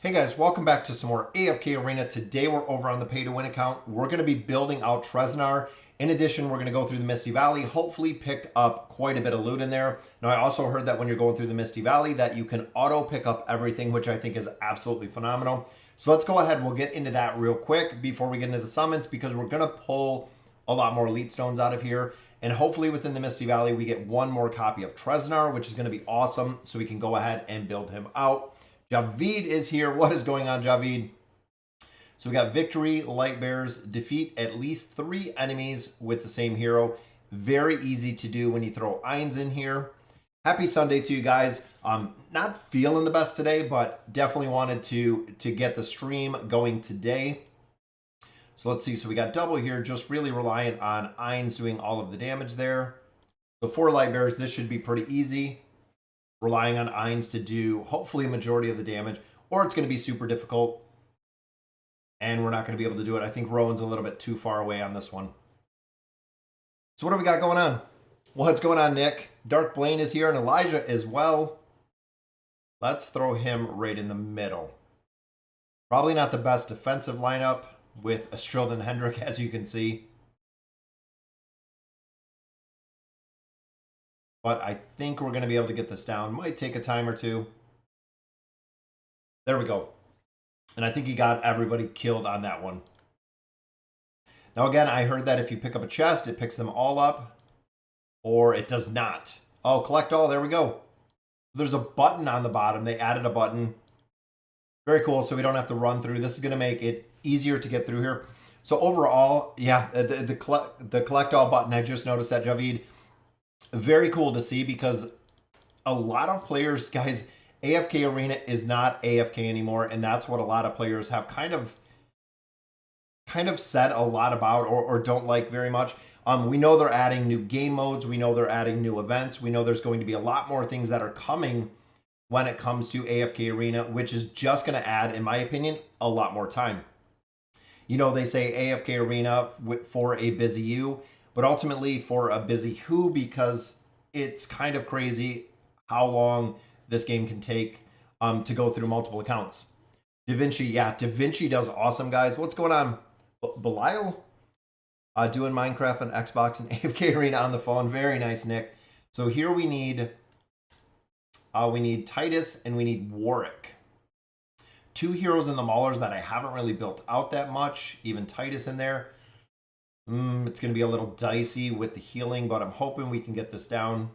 Hey guys, welcome back to some more AFK Arena. Today we're over on the pay to win account. We're going to be building out Treznar. In addition, we're going to go through the Misty Valley, hopefully pick up quite a bit of loot in there. Now I also heard that when you're going through the Misty Valley that you can auto pick up everything, which I think is absolutely phenomenal. So let's go ahead, we'll get into that real quick before we get into the summons because we're going to pull a lot more elite stones out of here. And hopefully within the Misty Valley, we get one more copy of Treznar, which is going to be awesome. So we can go ahead and build him out. Javid is here. What is going on, Javid? So we got victory, light bears, defeat at least 3 enemies with the same hero. Very easy to do when you throw Eins in here. Happy Sunday to you guys. Not feeling the best today, but definitely wanted to get the stream going today. So let's see. So we got double here, just really reliant on Eins doing all of the damage there. So 4 light bears, this should be pretty easy. Relying on Eins to do hopefully a majority of the damage, or it's going to be super difficult and we're not going to be able to do it. I think Rowan's a little bit too far away on this one. So what do we got going on? What's going on, Nick? Dark Blaine is here and Elijah as well. Let's throw him right in the middle. Probably not the best defensive lineup with Astrild and Hendrik, as you can see. But I think we're going to be able to get this down. Might take a time or two. There we go. And I think he got everybody killed on that one. Now again, I heard that if you pick up a chest, it picks them all up. Or it does not. Oh, collect all. There we go. There's a button on the bottom. They added a button. Very cool. So we don't have to run through. This is going to make it easier to get through here. So overall, yeah, the collect all button, I just noticed that, Javid. Very cool to see because a lot of players, guys, AFK Arena is not AFK anymore, and that's what a lot of players have kind of said a lot about or don't like very much. We know they're adding new game modes. We know they're adding new events. We know there's going to be a lot more things that are coming when it comes to AFK Arena, which is just going to add, in my opinion, a lot more time. You know, they say AFK Arena for a busy you, but ultimately for a busy who, because it's kind of crazy how long this game can take to go through multiple accounts. Da Vinci, yeah, Da Vinci does awesome, guys. What's going on? Belial? Doing Minecraft on Xbox and AFK Arena on the phone. Very nice, Nick. So here we need Titus and we need Warwick. 2 heroes in the Maulers that I haven't really built out that much. Even Titus in there. It's going to be a little dicey with the healing, but I'm hoping we can get this down.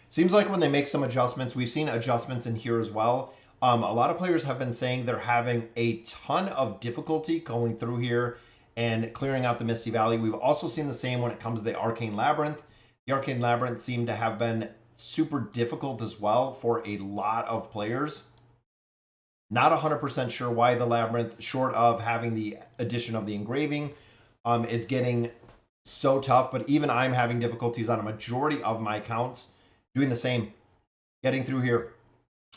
Seems like when they make some adjustments, we've seen adjustments in here as well. A lot of players have been saying they're having a ton of difficulty going through here and clearing out the Misty Valley. We've also seen the same when it comes to the Arcane Labyrinth. The Arcane Labyrinth seemed to have been super difficult as well for a lot of players. Not 100% sure why the Labyrinth, short of having the addition of the engraving, is getting so tough, but even I'm having difficulties on a majority of my accounts doing the same, getting through here.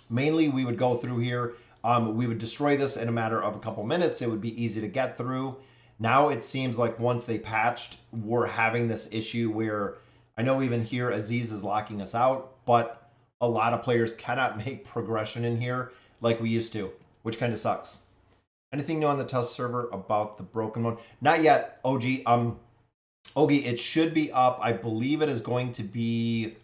Mainly, we would go through here. We would destroy this in a matter of a couple minutes. It would be easy to get through. Now it seems like once they patched, we're having this issue where I know even here Aziz is locking us out, but a lot of players cannot make progression in here like we used to, which kind of sucks. Anything new on the Tusk server about the broken mode? Not yet, OG. Ogie, it should be up. I believe it is going to be,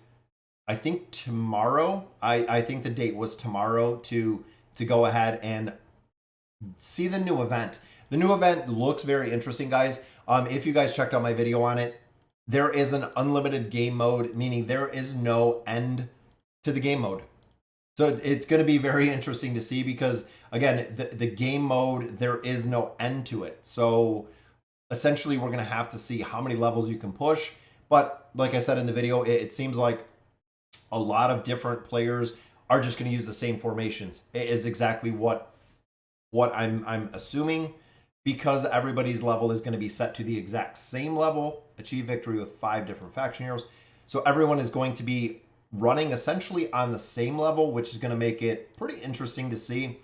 I think tomorrow. I think the date was tomorrow to go ahead and see the new event. The new event looks very interesting, guys. If you guys checked out my video on it, there is an unlimited game mode, meaning there is no end to the game mode. So it's going to be very interesting to see because, again, the game mode, there is no end to it. So essentially, we're going to have to see how many levels you can push. But like I said in the video, it seems like a lot of different players are just going to use the same formations. It is exactly what I'm assuming, because everybody's level is going to be set to the exact same level. Achieve victory with 5 different faction heroes. So everyone is going to be running essentially on the same level, which is going to make it pretty interesting to see.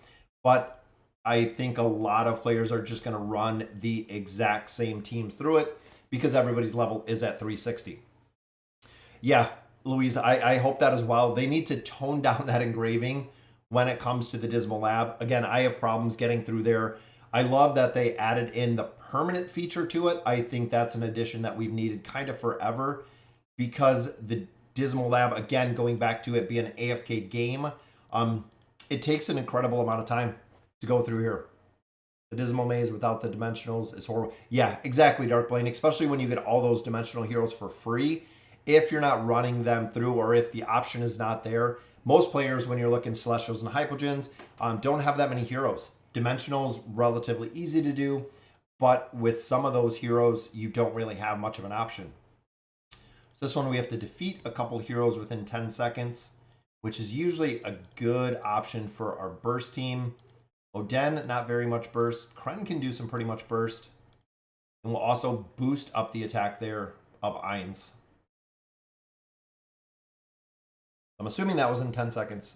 But I think a lot of players are just going to run the exact same teams through it because everybody's level is at 360. Yeah, Louise, I hope that as well. They need to tone down that engraving when it comes to the Dismal Lab. Again, I have problems getting through there. I love that they added in the permanent feature to it. I think that's an addition that we've needed kind of forever, because the Dismal Lab, again, going back to it being an AFK game, it takes an incredible amount of time to go through here. The Dismal Maze without the dimensionals is horrible. Yeah, exactly, Darkblade, especially when you get all those dimensional heroes for free. If you're not running them through, or if the option is not there, most players, when you're looking Celestials and Hypogens, don't have that many heroes. Dimensionals, relatively easy to do, but with some of those heroes, you don't really have much of an option. So this one, we have to defeat a couple heroes within 10 seconds, which is usually a good option for our burst team. Oden, not very much burst. Kren can do some pretty much burst. And we'll also boost up the attack there of Ainz. I'm assuming that was in 10 seconds.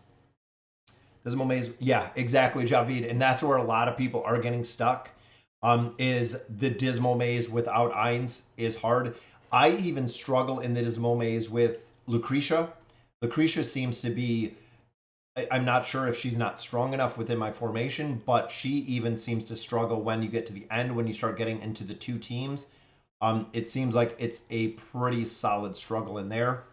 Dismal Maze, yeah, exactly, Javid. And that's where a lot of people are getting stuck, is the Dismal Maze without Ainz is hard. I even struggle in the Dismal Maze with Lucretia. Lucretia seems to be, I'm not sure if she's not strong enough within my formation, but she even seems to struggle when you get to the end, when you start getting into the two teams. It seems like it's a pretty solid struggle in there.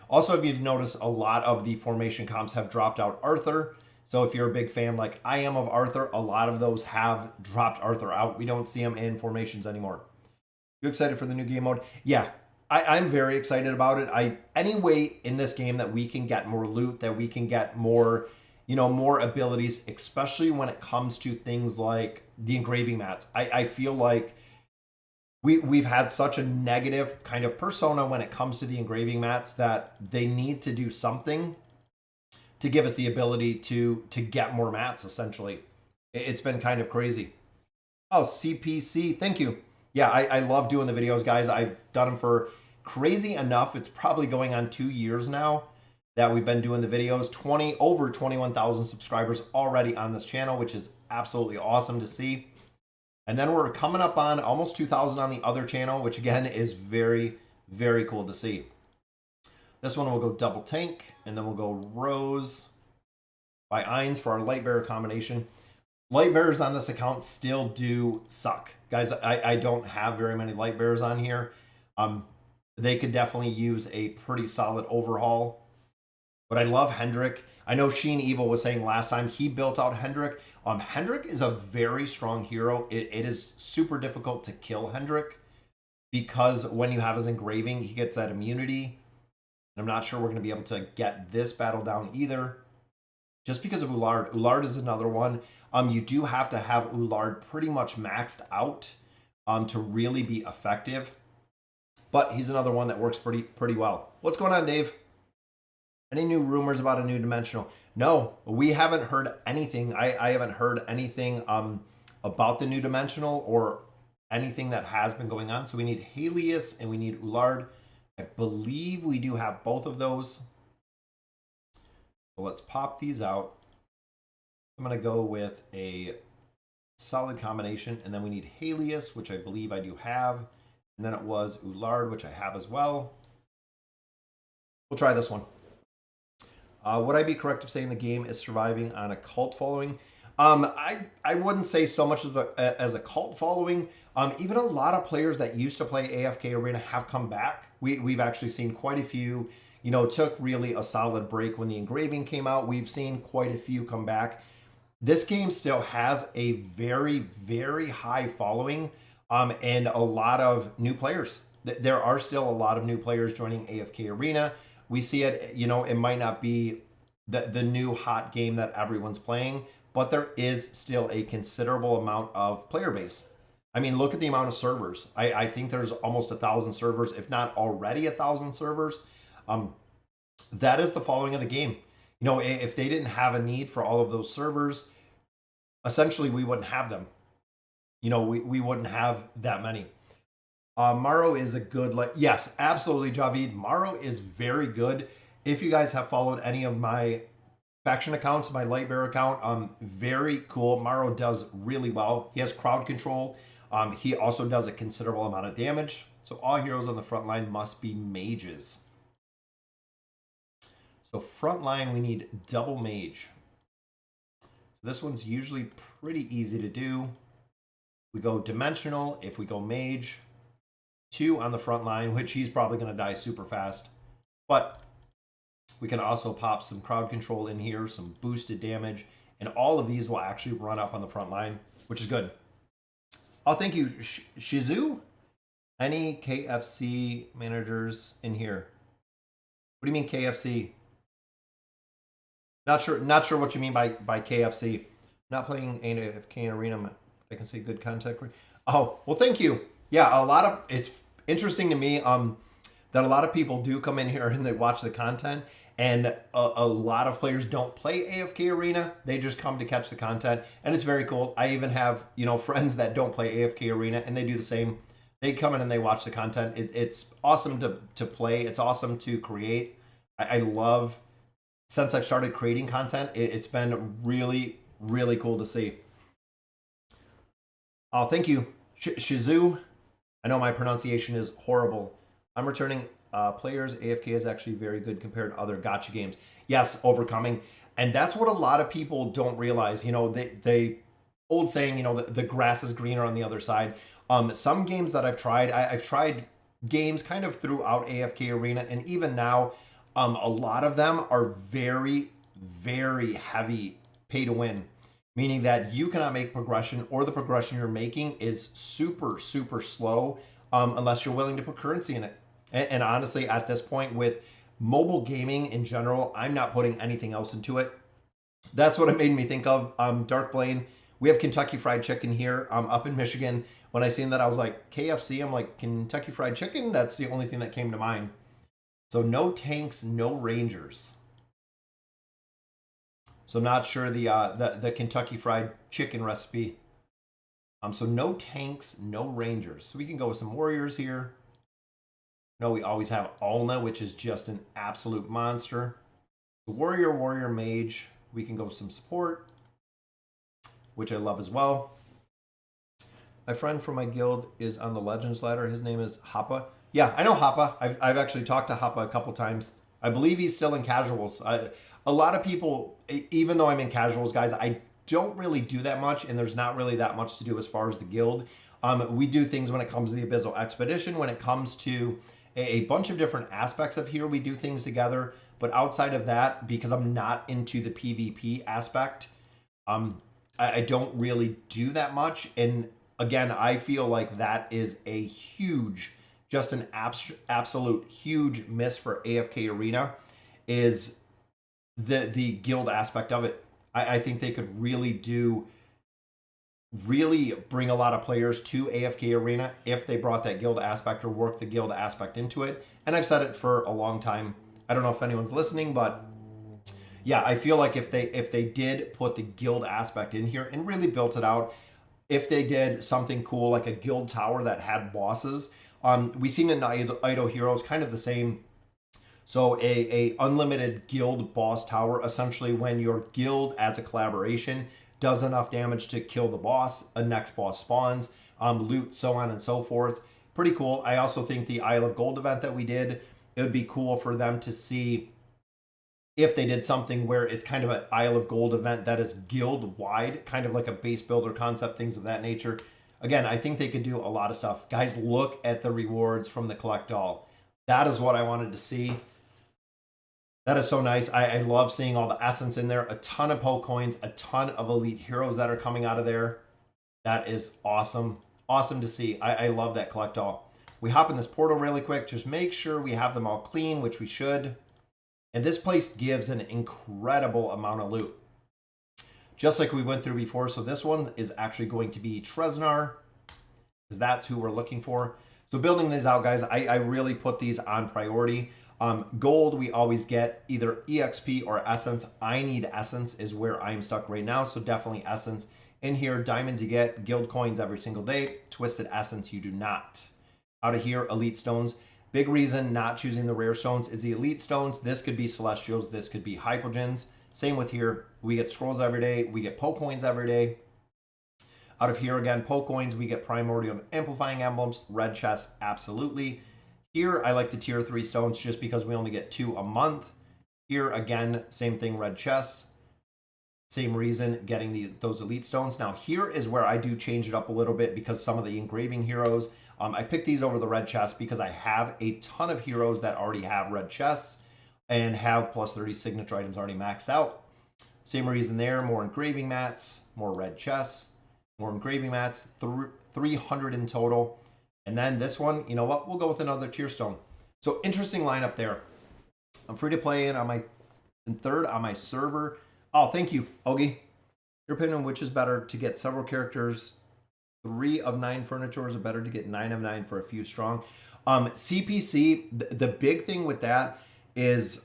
Also, if you've noticed, a lot of the formation comps have dropped out Arthur. So if you're a big fan like I am of Arthur, a lot of those have dropped Arthur out. We don't see him in formations anymore. You excited for the new game mode? Yeah, I'm very excited about it. Any way in this game that we can get more loot, that we can get more, more abilities, especially when it comes to things like the engraving mats. I feel like we've had such a negative kind of persona when it comes to the engraving mats that they need to do something to give us the ability to get more mats, essentially. It's been kind of crazy. Oh, CPC, thank you. Yeah, I love doing the videos, guys. I've done them for, crazy enough, it's probably going on 2 years now that we've been doing the videos. Over 21,000 subscribers already on this channel, which is absolutely awesome to see. And then we're coming up on almost 2,000 on the other channel, which again is very, very cool to see. This one will go double tank, and then we'll go Rose by Ainz for our Lightbearer combination. Lightbearers on this account still do suck. Guys, I don't have very many Lightbearers on here. They could definitely use a pretty solid overhaul. But I love Hendrik. I know Sheen Evil was saying last time he built out Hendrik. Hendrik is a very strong hero. It is super difficult to kill Hendrik, because when you have his engraving, he gets that immunity. And I'm not sure we're going to be able to get this battle down either, just because of Ullard. Ullard is another one. You do have to have Ullard pretty much maxed out to really be effective. But he's another one that works pretty well. What's going on, Dave? Any new rumors about a new dimensional? No, we haven't heard anything. I haven't heard anything about the new dimensional or anything that has been going on. So we need Helios and we need Ullard. I believe we do have both of those. So let's pop these out. I'm going to go with a solid combination, and then we need Helios, which I believe I do have. And then it was Ullard, which I have as well. We'll try this one. Would I be correct of saying the game is surviving on a cult following? I wouldn't say so much as a cult following. Even a lot of players that used to play AFK Arena have come back. We've actually seen quite a few, took really a solid break when the engraving came out. We've seen quite a few come back. This game still has a very, very high following and a lot of new players. There are still a lot of new players joining AFK Arena. We see it, it might not be the new hot game that everyone's playing, but there is still a considerable amount of player base. I mean, look at the amount of servers. I think there's almost 1,000 servers, if not already 1,000 servers. That is the following of the game. If they didn't have a need for all of those servers, essentially we wouldn't have them. We wouldn't have that many. Maro is a good, yes, absolutely, Javid. Maro is very good. If you guys have followed any of my faction accounts, my Lightbearer account, very cool. Maro does really well. He has crowd control. He also does a considerable amount of damage. So all heroes on the front line must be mages. So front line, we need double mage. This one's usually pretty easy to do. We go dimensional. If we go mage, 2 on the front line, which he's probably going to die super fast. But we can also pop some crowd control in here, some boosted damage, and all of these will actually run up on the front line, which is good. Oh, thank you, Shizu. Any KFC managers in here? What do you mean KFC? Not sure what you mean by KFC. Not playing AFK Arena. I can say good contact. Oh, well, thank you. Yeah, it's interesting to me that a lot of people do come in here and they watch the content, and a lot of players don't play AFK Arena. They just come to catch the content, and it's very cool. I even have, friends that don't play AFK Arena, and they do the same. They come in and they watch the content. It's awesome to play. It's awesome to create. I love, since I've started creating content, it's been really, really cool to see. Oh, thank you, Shizu. I know my pronunciation is horrible. I'm returning players. AFK is actually very good compared to other gacha games. Yes, overcoming. And that's what a lot of people don't realize. They old saying, the grass is greener on the other side. Some games that I've tried, I've tried games kind of throughout AFK Arena, and even now, a lot of them are very, very heavy pay to win, meaning that you cannot make progression, or the progression you're making is super, super slow unless you're willing to put currency in it. And honestly, at this point with mobile gaming in general, I'm not putting anything else into it. That's what it made me think of. Dark Blaine, we have Kentucky Fried Chicken here up in Michigan. When I seen that, I was like, KFC, I'm like, Kentucky Fried Chicken? That's the only thing that came to mind. So no tanks, no rangers. So not sure the Kentucky Fried Chicken recipe. So no tanks, no rangers. So we can go with some warriors here. No, we always have Alna, which is just an absolute monster. Warrior, mage. We can go with some support, which I love as well. My friend from my guild is on the Legends ladder. His name is Happa. Yeah, I know Happa. I've actually talked to Happa a couple times. I believe he's still in casuals. A lot of people, even though I'm in casuals, guys, I don't really do that much, and there's not really that much to do as far as the guild. We do things when it comes to the Abyssal Expedition, when it comes to a bunch of different aspects of here, we do things together. But outside of that, because I'm not into the PvP aspect, I don't really do that much. And again, I feel like that is a huge, just an absolute huge miss for AFK Arena, is the guild aspect of it. I think they could really bring a lot of players to AFK Arena if they brought that guild aspect or worked the guild aspect into it. And I've said it for a long time. I don't know if anyone's listening, but yeah, I feel like if they did put the guild aspect in here and really built it out, if they did something cool like a guild tower that had bosses, we've seen in Idle Heroes kind of the same. So a unlimited guild boss tower, essentially when your guild as a collaboration does enough damage to kill the boss, a next boss spawns, loot, so on and so forth. Pretty cool. I also think the Isle of Gold event that we did, it would be cool for them to see if they did something where it's kind of an Isle of Gold event that is guild wide, kind of like a base builder concept, things of that nature. Again, I think they could do a lot of stuff. Guys, look at the rewards from the Collect All. That is what I wanted to see. That is so nice. I love seeing all the essence in there. A ton of Poke coins, a ton of elite heroes that are coming out of there. That is awesome. Awesome to see. I love that Collect All. We hop in this portal really quick. Just make sure we have them all clean, which we should. And this place gives an incredible amount of loot, just like we went through before. So this one is actually going to be Treznar, because that's who we're looking for. So building these out, guys, I really put these on priority. Gold, we always get either EXP or Essence. I need Essence is where I'm stuck right now, so definitely Essence. In here, diamonds you get, guild coins every single day. Twisted Essence you do not. Out of here, Elite Stones. Big reason not choosing the rare stones is the Elite Stones. This could be Celestials, this could be Hypogens. Same with here, we get Scrolls every day, we get Poke coins every day. Out of here again, Poke coins, we get Primordial Amplifying Emblems, Red Chests, absolutely. Here, I like the tier 3 stones just because we only get 2 a month. Here, again, same thing, red chests. Same reason, getting those elite stones. Now here is where I do change it up a little bit because some of the engraving heroes, I picked these over the red chests because I have a ton of heroes that already have red chests and have plus 30 signature items already maxed out. Same reason there, more engraving mats, more red chests, more engraving mats, 300 in total. And then this one, you know what, we'll go with another tier stone. So interesting lineup there. I'm free to play in on my third on my server. Oh, thank you, Ogie. Your opinion on which is better to get several characters, 3 of 9 furniture, is it better to get 9 of 9 for a few strong? CPC, the big thing with that is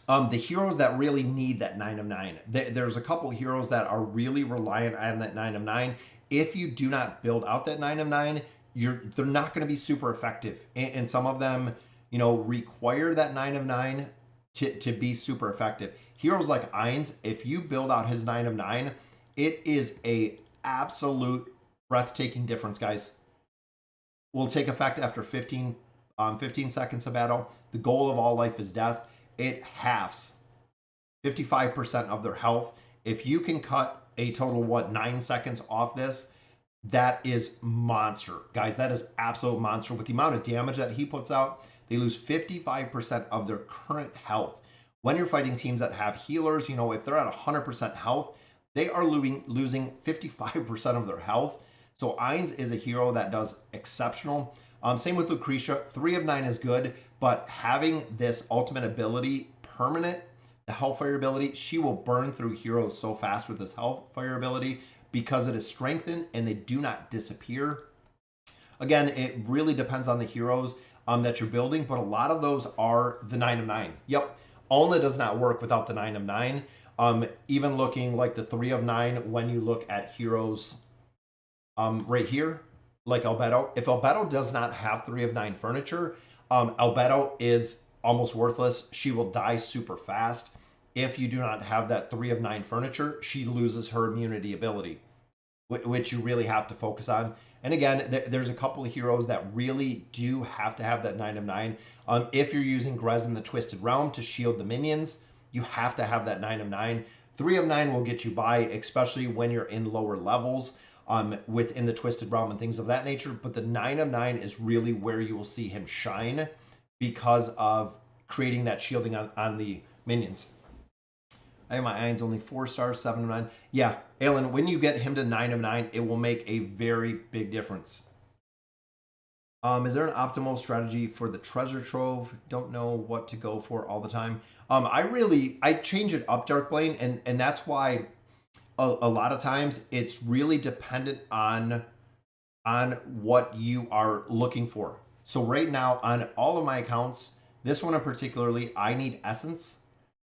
the heroes that really need that 9 of 9. There's a couple heroes that are really reliant on that 9 of 9. If you do not build out that 9 of 9, they're not going to be super effective. And some of them, you know, require that 9 of 9 to be super effective. Heroes like Ainz, if you build out his 9 of 9, it is a absolute breathtaking difference, guys. Will take effect after 15 seconds of battle. The goal of all life is death. It halves 55% of their health. If you can cut a total, 9 seconds off this, that is monster. Guys, that is absolute monster. With the amount of damage that he puts out, they lose 55% of their current health. When you're fighting teams that have healers, you know, if they're at 100% health, they are losing 55% of their health. So Ainz is a hero that does exceptional. Same with Lucretia. 3 of 9 is good, but having this ultimate ability permanent, the Hellfire ability, she will burn through heroes so fast with this Hellfire ability because it is strengthened and they do not disappear. Again, it really depends on the heroes that you're building, but a lot of those are the 9 of 9. Yep, Ulna does not work without the 9 of 9. Even looking like the 3 of 9 when you look at heroes right here, like Albedo. If Albedo does not have 3 of 9 furniture, Albedo is almost worthless. She will die super fast. If you do not have that 3 of 9 furniture, she loses her immunity ability, which you really have to focus on. And again, there's a couple of heroes that really do have to have that 9 of 9. If you're using Grez in the Twisted Realm to shield the minions, you have to have that 9 of 9. 3 of 9 will get you by, especially when you're in lower levels within the Twisted Realm and things of that nature. But the 9 of 9 is really where you will see him shine because of creating that shielding on the minions. I have my Ainz only 4 stars, 7 of 9. Yeah, Alan, when you get him to 9 of 9, it will make a very big difference. Is there an optimal strategy for the treasure trove? Don't know what to go for all the time. I change it up, Darkblane, and that's why a lot of times it's really dependent on what you are looking for. So right now on all of my accounts, this one in particularly, I need essence.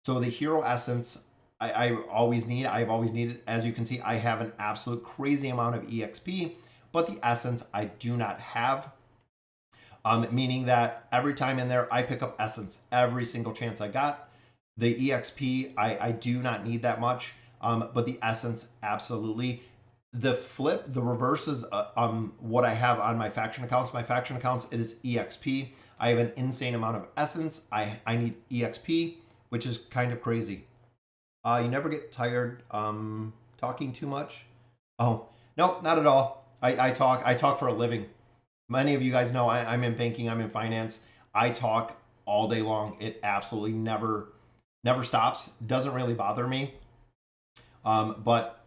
So the hero essence, I've always needed. As you can see, I have an absolute crazy amount of EXP, but the essence I do not have. Meaning that every time in there, I pick up essence every single chance I got. The EXP, I do not need that much, but the essence, absolutely. The reverse is what I have on my faction accounts. My faction accounts, it is EXP. I have an insane amount of essence. I need EXP, which is kind of crazy. You never get tired talking too much? Oh, no, not at all. I talk for a living. Many of you guys know I'm in banking, I'm in finance. I talk all day long. It absolutely never stops. Doesn't really bother me. But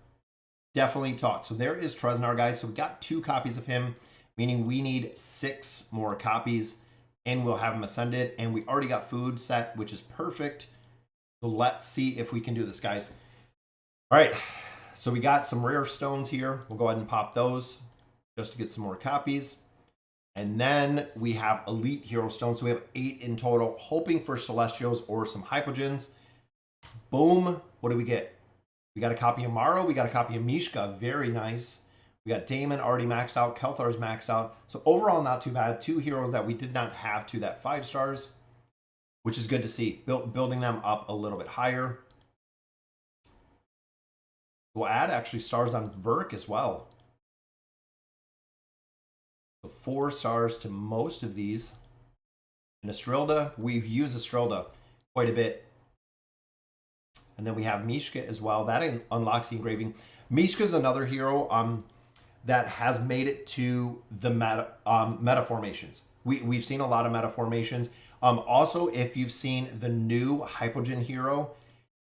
definitely talk. So there is Treznar, guys. So we got 2 copies of him, meaning we need 6 more copies and we'll have him ascended. And we already got food set, which is perfect. So let's see if we can do this, guys. All right. So we got some rare stones here. We'll go ahead and pop those just to get some more copies. And then we have elite hero stones. So we have 8 in total, hoping for celestials or some hypogens. Boom. What do we get? We got a copy of Maro. We got a copy of Mishka. Very nice. We got Damon already maxed out. Kelthar's maxed out. So overall, not too bad. 2 heroes that we did not have to that 5 stars, which is good to see. Building them up a little bit higher. We'll add actually stars on Verk as well. So 4 stars to most of these. And Estrilda, we've used Estrilda quite a bit. And then we have Mishka as well. That unlocks the engraving. Mishka is another hero that has made it to the meta formations. We've seen a lot of meta formations. Also, if you've seen the new Hypogean hero,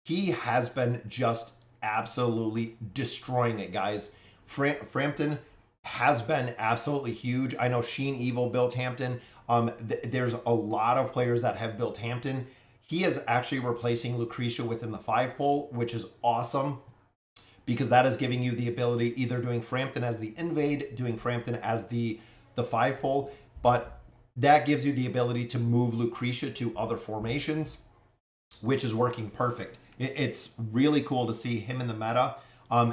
he has been just absolutely destroying it, guys. Frampton has been absolutely huge. I know Sheen Evil built Hampton. There's a lot of players that have built Hampton. He is actually replacing Lucretia within the 5-pole, which is awesome because that is giving you the ability either doing Frampton as the invade, doing Frampton as the 5-pole, but that gives you the ability to move Lucretia to other formations, which is working perfect. It's really cool to see him in the meta.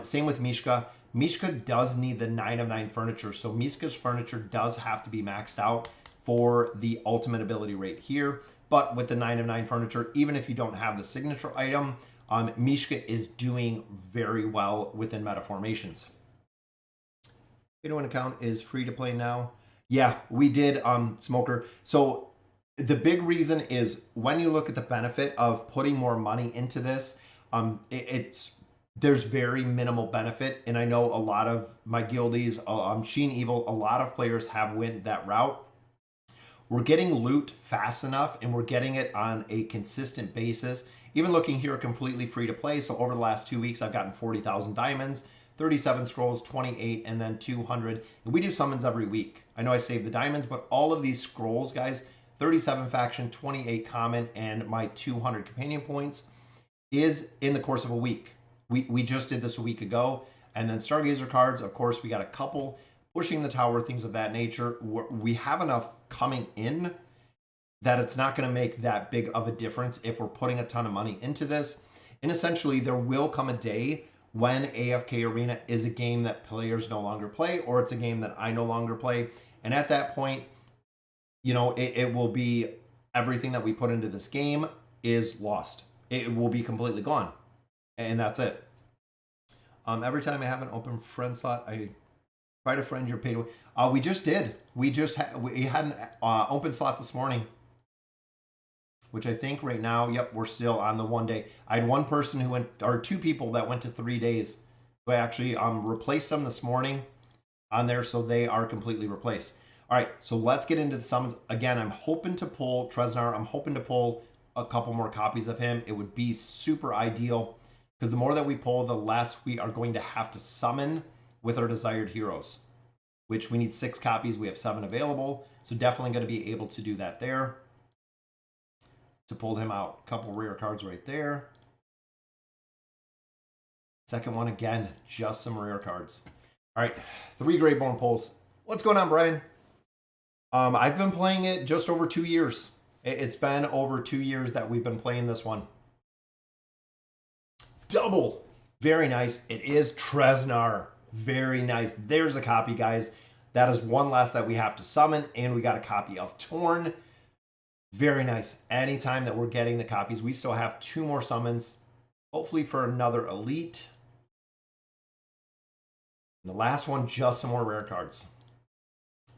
Same with Mishka. Mishka does need the 9 of 9 furniture, so Mishka's furniture does have to be maxed out for the ultimate ability rate here. But with the 9 of 9 furniture, even if you don't have the signature item, Mishka is doing very well within meta formations. Pay-to-win account is free to play now. Yeah, we did, Smoker. So the big reason is when you look at the benefit of putting more money into this, there's very minimal benefit. And I know a lot of my guildies, Sheen Evil, a lot of players have went that route. We're getting loot fast enough and we're getting it on a consistent basis. Even looking here, completely free to play. So over the last 2 weeks, I've gotten 40,000 diamonds, 37 scrolls, 28, and then 200. And we do summons every week. I know I saved the diamonds, but all of these scrolls, guys, 37 faction, 28 common, and my 200 companion points is in the course of a week. We just did this a week ago. And then Stargazer cards, of course, we got a couple. Pushing the tower, things of that nature. We have enough coming in that it's not going to make that big of a difference if we're putting a ton of money into this. And essentially, there will come a day when AFK Arena is a game that players no longer play, or it's a game that I no longer play. And at that point, you know, it will be everything that we put into this game is lost. It will be completely gone. And that's it. Every time I have an open friend slot, I try to friend your pay to win. We just did. We had an open slot this morning, which I think right now, yep, we're still on the 1 day. I had one person who went, or 2 people that went to 3 days. So I actually replaced them this morning on there, so they are completely replaced. All right, so let's get into the summons. Again, I'm hoping to pull Treznar. I'm hoping to pull a couple more copies of him. It would be super ideal because the more that we pull, the less we are going to have to summon with our desired heroes, which we need 6 copies. We have 7 available, so definitely going to be able to do that there. To pull him out, a couple rare cards right there. Second one again, just some rare cards. All right, 3 Greyborn pulls. What's going on, Brian? I've been playing it just over 2 years. It's been over 2 years that we've been playing this one. Double, very nice. It is Treznar. Very nice. There's a copy, guys. That is one less that we have to summon, and we got a copy of Torn. Very nice. Anytime that we're getting the copies, we still have 2 more summons, hopefully for another elite. And the last one, just some more rare cards.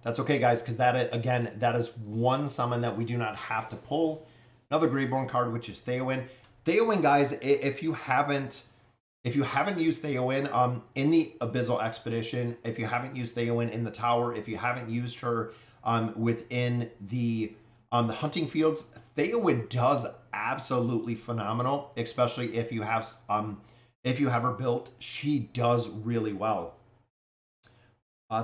That's okay, guys, because that, again, that is one summon that we do not have to pull. Another Greyborn card, which is Theowen. Theowen, guys, if you haven't used Theowen in the Abyssal Expedition, if you haven't used Theowen in the tower, if you haven't used her within the hunting fields, Theowen does absolutely phenomenal, especially if you have her built. She does really well.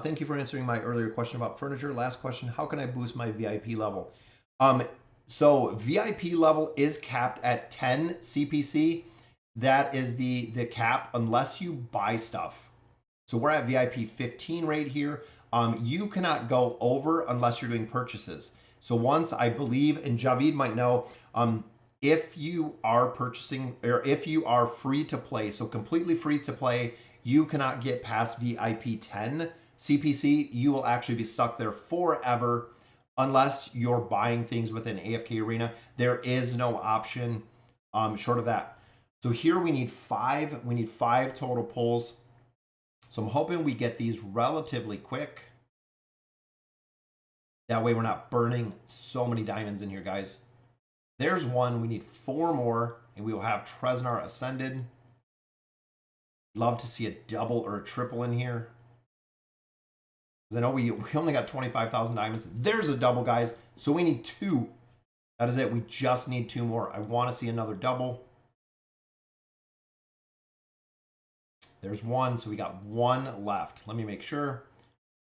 Thank you for answering my earlier question about furniture. Last question, how can I boost my VIP level? So VIP level is capped at 10 CPC. That is the cap unless you buy stuff. So we're at VIP 15 right here. You cannot go over unless you're doing purchases. So once, I believe, and Javid might know, if you are purchasing, or if you are free to play, so completely free to play, you cannot get past VIP 10 CPC. You will actually be stuck there forever unless you're buying things within AFK Arena. There is no option short of that. So here we need 5. We need 5 total pulls. So I'm hoping we get these relatively quick. That way we're not burning so many diamonds in here, guys. There's one. We need 4 more. and we will have Treznar ascended. Love to see a double or a triple in here. I know we only got 25,000 diamonds. There's a double, guys. So we need 2. That is it. We just need 2 more. I want to see another double. There's 1. So we got 1 left. Let me make sure.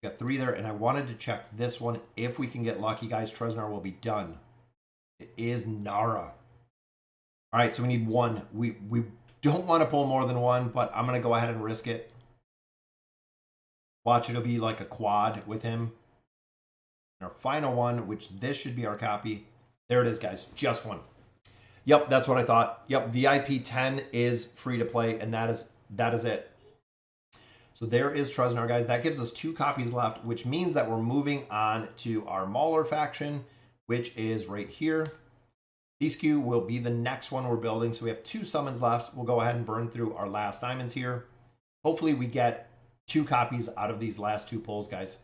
We got 3 there. And I wanted to check this one. If we can get lucky, guys, Treznar will be done. It is Nara. All right. So we need 1. We don't want to pull more than 1, but I'm going to go ahead and risk it. Watch, it'll be like a quad with him. And our final one, which this should be our copy. There it is, guys. Just 1. Yep, that's what I thought. Yep, VIP 10 is free to play, and that is it. So there is Treznar, guys. That gives us 2 copies left, which means that we're moving on to our Mauler faction, which is right here. Theskew will be the next one we're building. So we have 2 summons left. We'll go ahead and burn through our last diamonds here. Hopefully we get 2 copies out of these last 2 pulls, guys.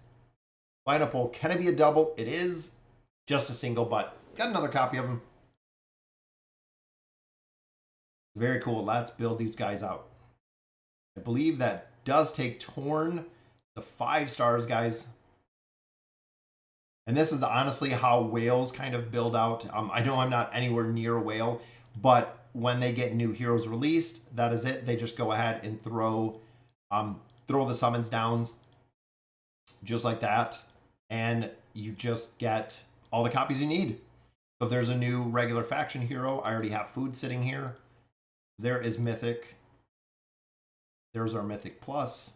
Final pull. Can it be a double? It is just a single, but got another copy of them. Very cool. Let's build these guys out. I believe that does take Torn the 5 stars, guys. And this is honestly how whales kind of build out. I know I'm not anywhere near a whale, but when they get new heroes released, that is it. They just go ahead and throw the summons down just like that, and you just get all the copies you need. So if there's a new regular faction hero, I already have food sitting here. There is Mythic. There's our Mythic Plus,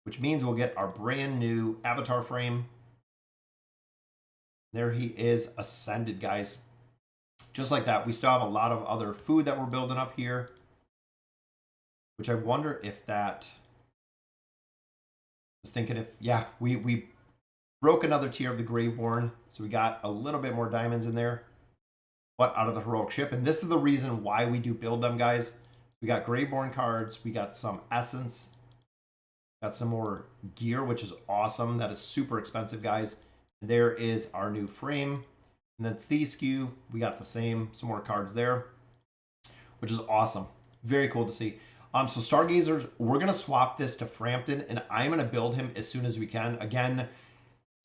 which means we'll get our brand new avatar frame. There he is ascended, guys. Just like that. We still have a lot of other food that we're building up here, which I wonder if that... I was thinking if, yeah, we broke another tier of the Graveborn, so we got a little bit more diamonds in there, but out of the heroic ship. And this is the reason why we do build them, guys. We got Graveborn cards, we got some essence, got some more gear, which is awesome. That is super expensive, guys. And there is our new frame. And then Theskew, we got the same, some more cards there, which is awesome. Very cool to see. So Stargazers, we're going to swap this to Frampton, and I'm going to build him as soon as we can. Again,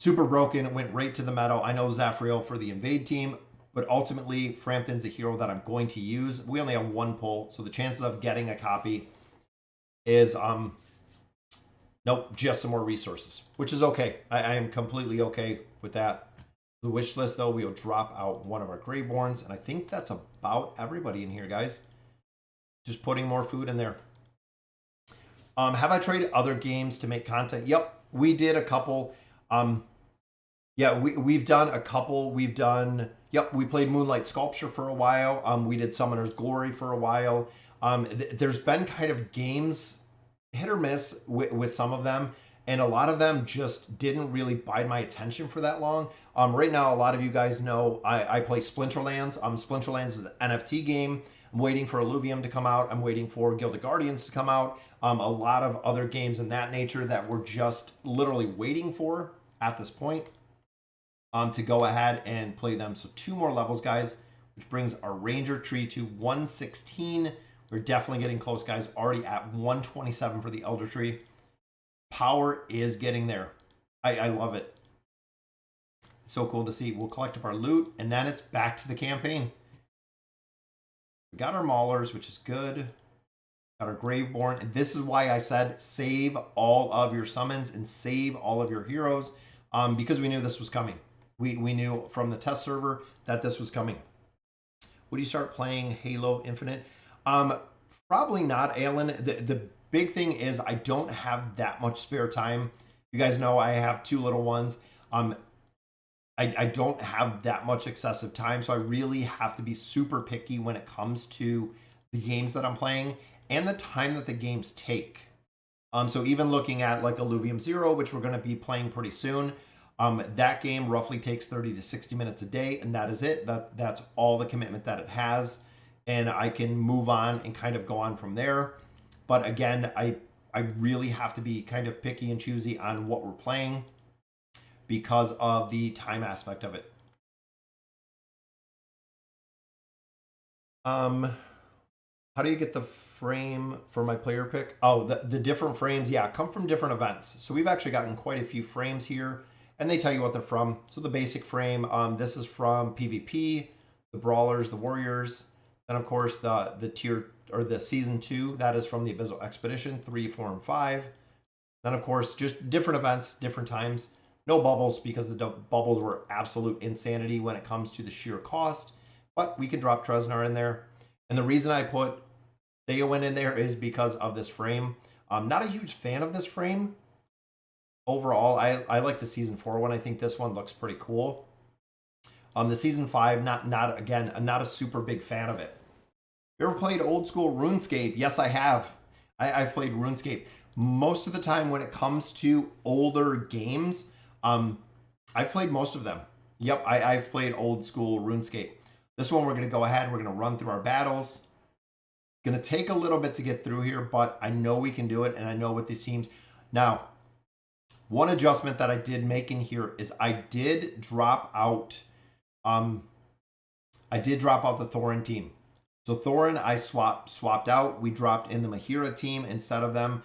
super broken, went right to the meadow. I know Zafriel for the invade team, but ultimately Frampton's a hero that I'm going to use. We only have 1 pull, so the chances of getting a copy is, nope, just some more resources, which is okay. I am completely okay with that. The wish list, though, we will drop out one of our Graveborns, and I think that's about everybody in here, guys. Just putting more food in there. Have I tried other games to make content? Yep, we did a couple. Yeah, we've done a couple. We've done, yep, we played Moonlight Sculpture for a while. We did Summoner's Glory for a while. There's been kind of games, hit or miss with some of them, and a lot of them just didn't really bide my attention for that long. Right now, a lot of you guys know I play Splinterlands. Splinterlands is an NFT game. I'm waiting for Illuvium to come out. I'm waiting for Guild of Guardians to come out. A lot of other games in that nature that we're just literally waiting for at this point to go ahead and play them. So 2 more levels, guys, which brings our Ranger tree to 116. We're definitely getting close, guys. Already at 127 for the Elder tree. Power is getting there. I love it. It's so cool to see. We'll collect up our loot, and then it's back to the campaign. We got our Maulers, which is good. Got our Graveborn. And this is why I said save all of your summons and save all of your heroes, because we knew this was coming. We knew from the test server that this was coming. Would you start playing Halo Infinite? Probably not, Alan. The big thing is I don't have that much spare time. You guys know I have 2 little ones. I don't have that much excessive time, so I really have to be super picky when it comes to the games that I'm playing and the time that the games take. So even looking at like Illuvium Zero, which we're going to be playing pretty soon, that game roughly takes 30 to 60 minutes a day, and that is it. That's all the commitment that it has, and I can move on and kind of go on from there. But again, I really have to be kind of picky and choosy on what we're playing, because of the time aspect of it. How do you get the frame for my player pick? Oh, the different frames, yeah, come from different events. So we've actually gotten quite a few frames here, and they tell you what they're from. So the basic frame, this is from PvP, the Brawlers, the Warriors. Then of course the tier or the season 2, that is from the Abyssal Expedition 3, 4, and 5. Then of course just different events, different times. No bubbles because the bubbles were absolute insanity when it comes to the sheer cost. But we can drop Treznar in there. And the reason I put Theowen in there is because of this frame. I'm not a huge fan of this frame. Overall, I like the season 4 one. I think this one looks pretty cool. The season 5, again, I'm not a super big fan of it. You ever played old school RuneScape? Yes, I have. I've played RuneScape. Most of the time when it comes to older games, I've played most of them. Yep, I've played old school RuneScape. This one we're going to go ahead. We're going to run through our battles. Going to take a little bit to get through here, but I know we can do it, and I know with these teams. Now, one adjustment that I did make in here is I did drop out the Thorin team. So Thorin I swapped out. We dropped in the Mahira team instead of them.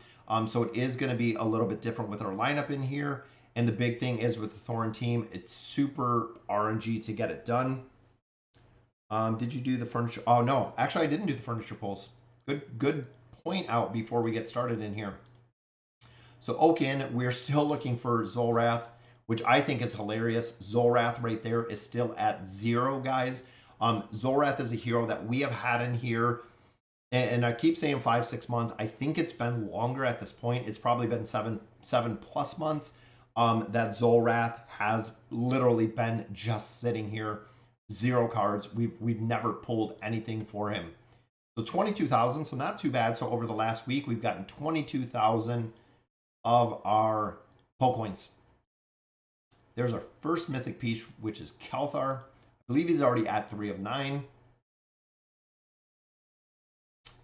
So it is going to be a little bit different with our lineup in here. And the big thing is with the Thorin team, it's super RNG to get it done. Did you do the furniture? Oh, no. Actually, I didn't do the furniture pulls. Good point out before we get started in here. So Oaken, we're still looking for Zolrath, which I think is hilarious. Zolrath right there is still at 0, guys. Zolrath is a hero that we have had in here, and I keep saying 5-6 months. I think it's been longer at this point. It's probably been 7+ months that Zolrath has literally been just sitting here. 0 cards. We've never pulled anything for him. So 22,000, so not too bad. So over the last week, we've gotten 22,000 of our Pokecoins. There's our first mythic piece, which is Kelthar. I believe he's already at 3 of 9.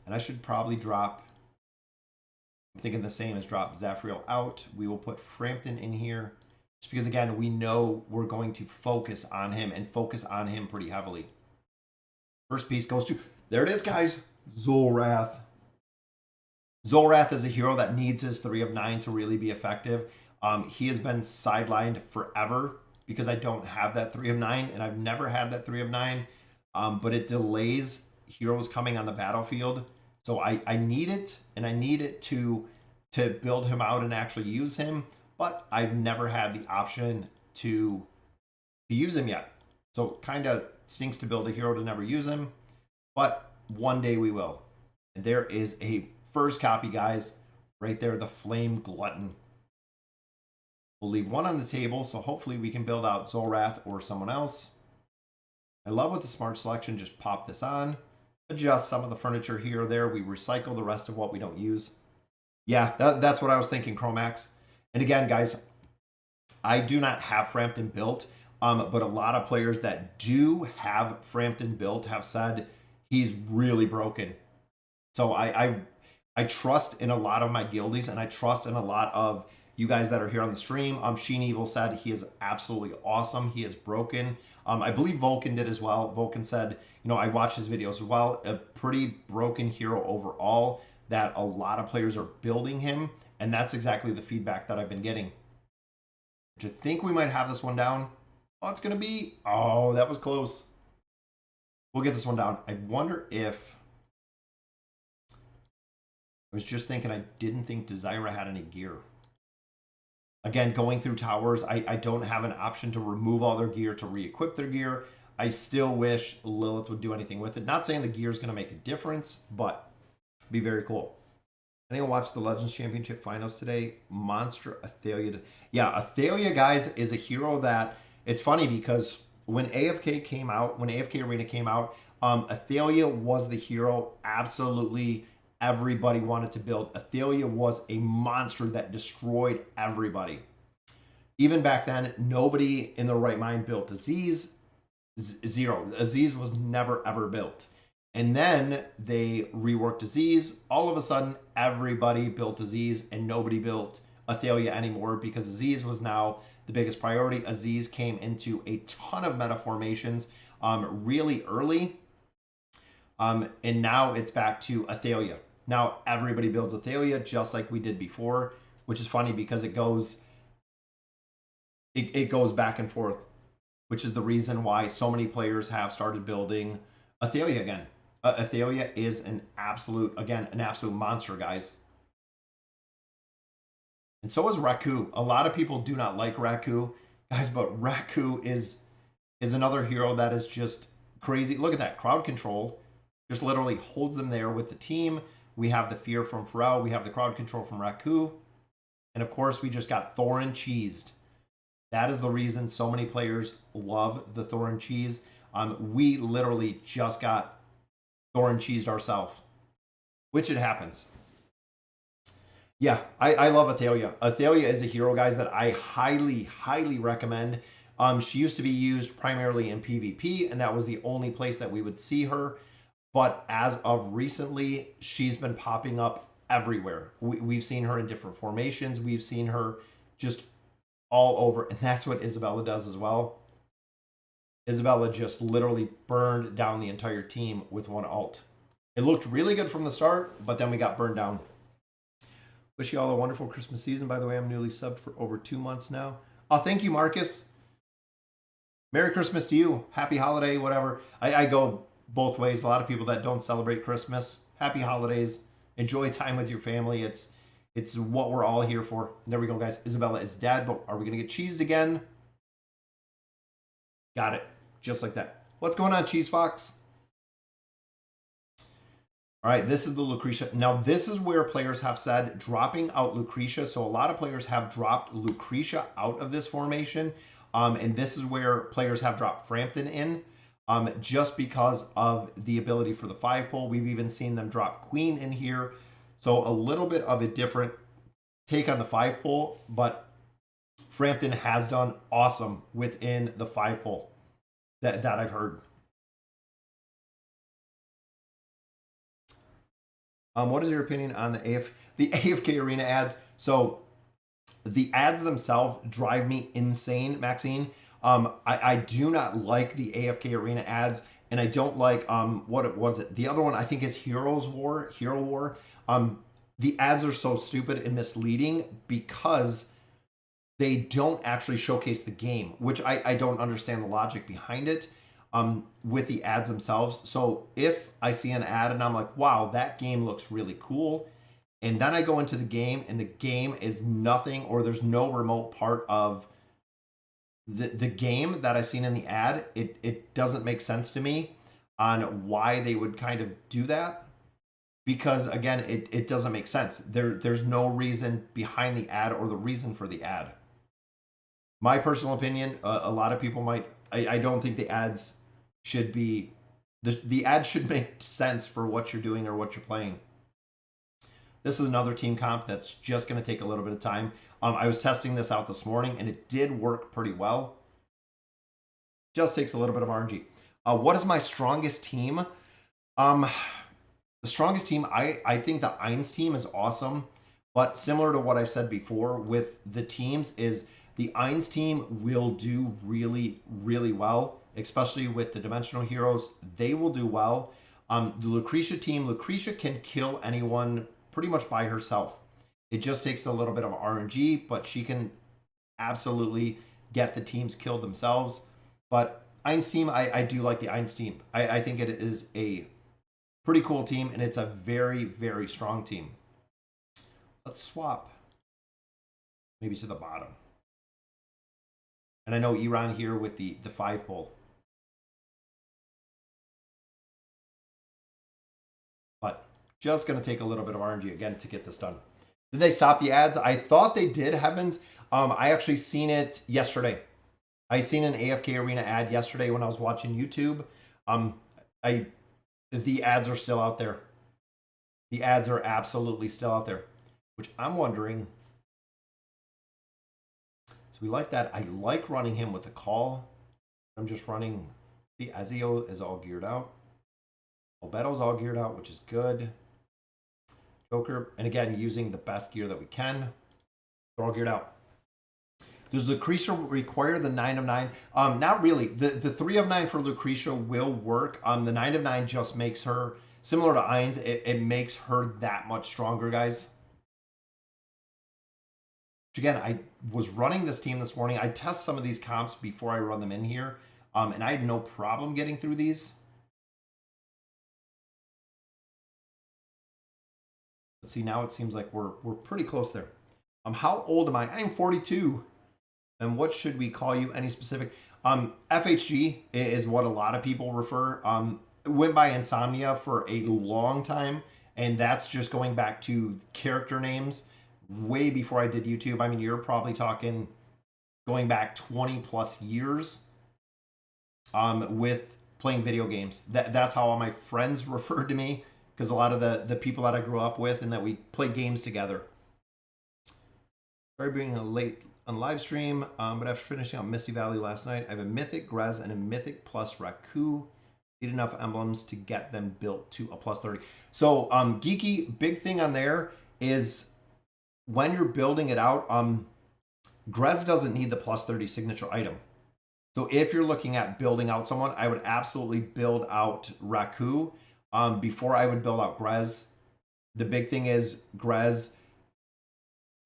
And I should probably drop, I'm thinking the same as drop Zafriel out. We will put Frampton in here. Just because, again, we know we're going to focus on him and focus on him pretty heavily. First piece goes to, there it is, guys, Zolrath. Zolrath is a hero that needs his 3 of 9 to really be effective. He has been sidelined forever because I don't have that 3 of 9, and I've never had that 3 of 9. But it delays heroes coming on the battlefield. So I need it, and I need it to build him out and actually use him. But I've never had the option to use him yet. So kind of stinks to build a hero to never use him. But one day we will. And there is a first copy, guys. Right there, the Flame Glutton. We'll leave one on the table, so hopefully we can build out Zolrath or someone else. I love with the smart selection, just pop this on. Adjust some of the furniture here or there. We recycle the rest of what we don't use. Yeah, that's what I was thinking, Chromax. And again, guys, I do not have Frampton built, but a lot of players that do have Frampton built have said he's really broken. So I trust in a lot of my guildies, and I trust in a lot of you guys that are here on the stream. Sheen Evil said he is absolutely awesome. He is broken. I believe Vulcan did as well. Vulcan said, you know, I watched his videos as well. A pretty broken hero overall that a lot of players are building him. And that's exactly the feedback that I've been getting. Do you think we might have this one down? Oh, it's going to be... Oh, that was close. We'll get this one down. I wonder if... I was just thinking, I didn't think Desira had any gear. Again, going through towers, I don't have an option to remove all their gear, to re-equip their gear. I still wish Lilith would do anything with it. Not saying the gear is going to make a difference, but it'd be very cool. Anyone watch the Legends Championship Finals today? Monster Athalia. Yeah, Athalia, guys, is a hero that... It's funny because when AFK came out, when AFK Arena came out, Athalia was the hero absolutely everybody wanted to build. Athalia was a monster that destroyed everybody. Even back then, nobody in their right mind built Aziz. 0. Aziz was never, ever built. And then they reworked Aziz. All of a sudden, everybody built Aziz and nobody built Athalia anymore because Aziz was now the biggest priority. Aziz came into a ton of meta formations really early. And now it's back to Athalia. Now everybody builds Athalia just like we did before, which is funny because it goes back and forth, which is the reason why so many players have started building Athalia again. Athalia is an absolute monster, guys. And so is Raku. A lot of people do not like Raku, guys, but Raku is another hero that is just crazy. Look at that crowd control. Just literally holds them there with the team. We have the fear from Pharrell. We have the crowd control from Raku. And of course, we just got Thorin cheesed. That is the reason so many players love the Thorin cheese. We literally just got Thorin cheesed ourselves, which it happens. Yeah, I love Athalia. Athalia is a hero, guys, that I highly, highly recommend. She used to be used primarily in PvP, and that was the only place that we would see her. But as of recently, she's been popping up everywhere. We've seen her in different formations. We've seen her just all over, and that's what Isabella does as well. Isabella just literally burned down the entire team with one ult. It looked really good from the start, but then we got burned down. Wish you all a wonderful Christmas season. By the way, I'm newly subbed for over 2 months now. Oh, thank you, Marcus. Merry Christmas to you. Happy holiday, whatever. I go both ways. A lot of people that don't celebrate Christmas. Happy holidays. Enjoy time with your family. It's what we're all here for. And there we go, guys. Isabella is dead, but are we going to get cheesed again? Got it. Just like that. What's going on, Cheese Fox? All right, this is the Lucretia. Now, this is where players have said dropping out Lucretia. So a lot of players have dropped Lucretia out of this formation. And this is where players have dropped Frampton in just because of the ability for the 5-pole. We've even seen them drop Queen in here. So a little bit of a different take on the 5-pole, but Frampton has done awesome within the 5-pole that I've heard. What is your opinion on the AFK Arena ads? So the ads themselves drive me insane, Maxine. I do not like the AFK Arena ads, and I don't like what was it? The other one I think is Hero War. The ads are so stupid and misleading because they don't actually showcase the game, which I don't understand the logic behind it. With the ads themselves. So if I see an ad and I'm like, wow, that game looks really cool, and then I go into the game and the game is nothing, or there's no remote part of the game that I seen in the ad, it doesn't make sense to me on why they would kind of do that, because again, it doesn't make sense. There's no reason behind the ad or the reason for the ad. My personal opinion, a lot of people might, I don't think the ads should be, the ad should make sense for what you're doing or what you're playing. This is another team comp that's just going to take a little bit of time. I was testing this out this morning and it did work pretty well. Just takes a little bit of RNG. What is my strongest team? The strongest team, I think the Eins team is awesome, but similar to what I've said before with the teams is the Eins team will do really, really well, especially with the dimensional heroes. They will do well. The Lucretia team, Lucretia can kill anyone pretty much by herself. It just takes a little bit of RNG, but she can absolutely get the teams killed themselves. But Eins team, I do like the Eins team. I think it is a pretty cool team, and it's a very, very strong team. Let's swap maybe to the bottom. And I know Iran here with the 5-pole. But just going to take a little bit of RNG again to get this done. Did they stop the ads? I thought they did, heavens. I actually seen it yesterday. I seen an AFK Arena ad yesterday when I was watching YouTube. The ads are still out there. The ads are absolutely still out there, which I'm wondering. So we like that. I like running him with the call. I'm just running. The Ezio is all geared out. Albedo's all geared out, which is good. Joker, and again, using the best gear that we can. They're all geared out. Does Lucretia require the 9 of 9? Not really. The 3 of 9 for Lucretia will work. The 9 of 9 just makes her, similar to Ainz, it makes her that much stronger, guys. Which again, I was running this team this morning. I test some of these comps before I run them in here. And I had no problem getting through these. Let's see, now it seems like we're pretty close there. How old am I? I'm 42. And what should we call you? Any specific? FHG is what a lot of people refer. Went by Insomnia for a long time, and that's just going back to character names way before I did YouTube. I mean, you're probably talking going back 20 plus years with playing video games. That's how all my friends referred to me, because a lot of the people that I grew up with and that we played games together. Sorry being late on live stream, but after finishing out Misty Valley last night, I have a Mythic Grez and a Mythic plus Raku. Need enough emblems to get them built to a plus 30. So Geeky, big thing on there is when you're building it out, Grez doesn't need the plus 30 signature item. So if you're looking at building out someone, I would absolutely build out Raku before I would build out Grez. The big thing is Grez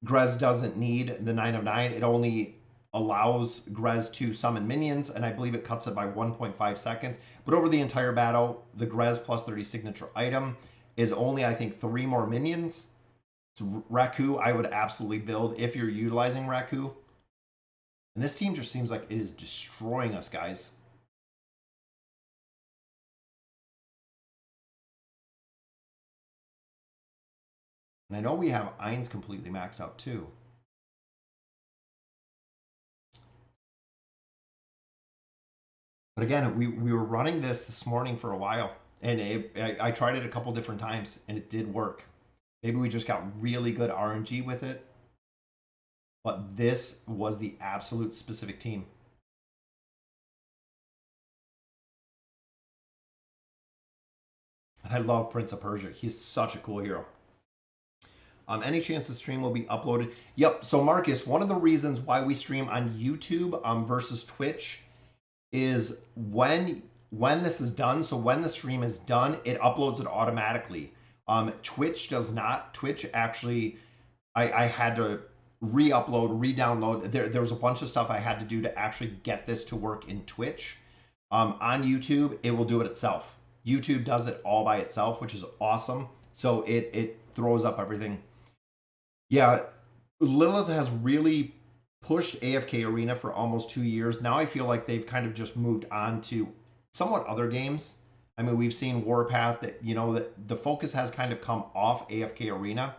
doesn't need the 9 of 9. It only allows Grez to summon minions, and I believe it cuts it by 1.5 seconds. But over the entire battle, the Grez plus 30 signature item is only, I think, 3 more minions. So Raku, I would absolutely build if you're utilizing Raku. And this team just seems like it is destroying us, guys. And I know we have Ainz completely maxed out too. But again, we were running this morning for a while, and I tried it a couple different times, and it did work. Maybe we just got really good RNG with it, but this was the absolute specific team. And I love Prince of Persia. He's such a cool hero. Any chance the stream will be uploaded? Yep. So Marcus, one of the reasons why we stream on YouTube versus Twitch is when this is done. So when the stream is done, it uploads it automatically. Twitch does not. Twitch actually, I had to re-upload, re-download. There was a bunch of stuff I had to do to actually get this to work in Twitch. On YouTube, it will do it itself. YouTube does it all by itself, which is awesome. So it throws up everything. Yeah, Lilith has really pushed AFK Arena for almost 2 years. Now I feel like they've kind of just moved on to somewhat other games. I mean, we've seen Warpath that, you know, the focus has kind of come off AFK Arena.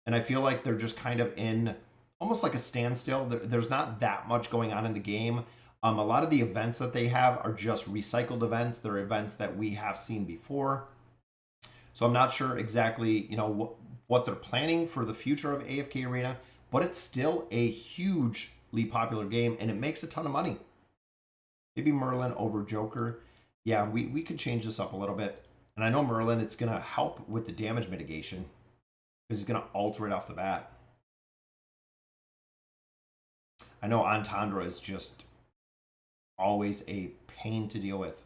And I feel like they're just kind of in almost like a standstill. There's not that much going on in the game. A lot of the events that they have are just recycled events. They're events that we have seen before. So I'm not sure exactly, you know, what they're planning for the future of AFK Arena, but it's still a hugely popular game, and it makes a ton of money. Maybe Merlin over Joker. Yeah, we could change this up a little bit. And I know Merlin, it's going to help with the damage mitigation because he's going to alter it off the bat. I know Entendre is just always a pain to deal with.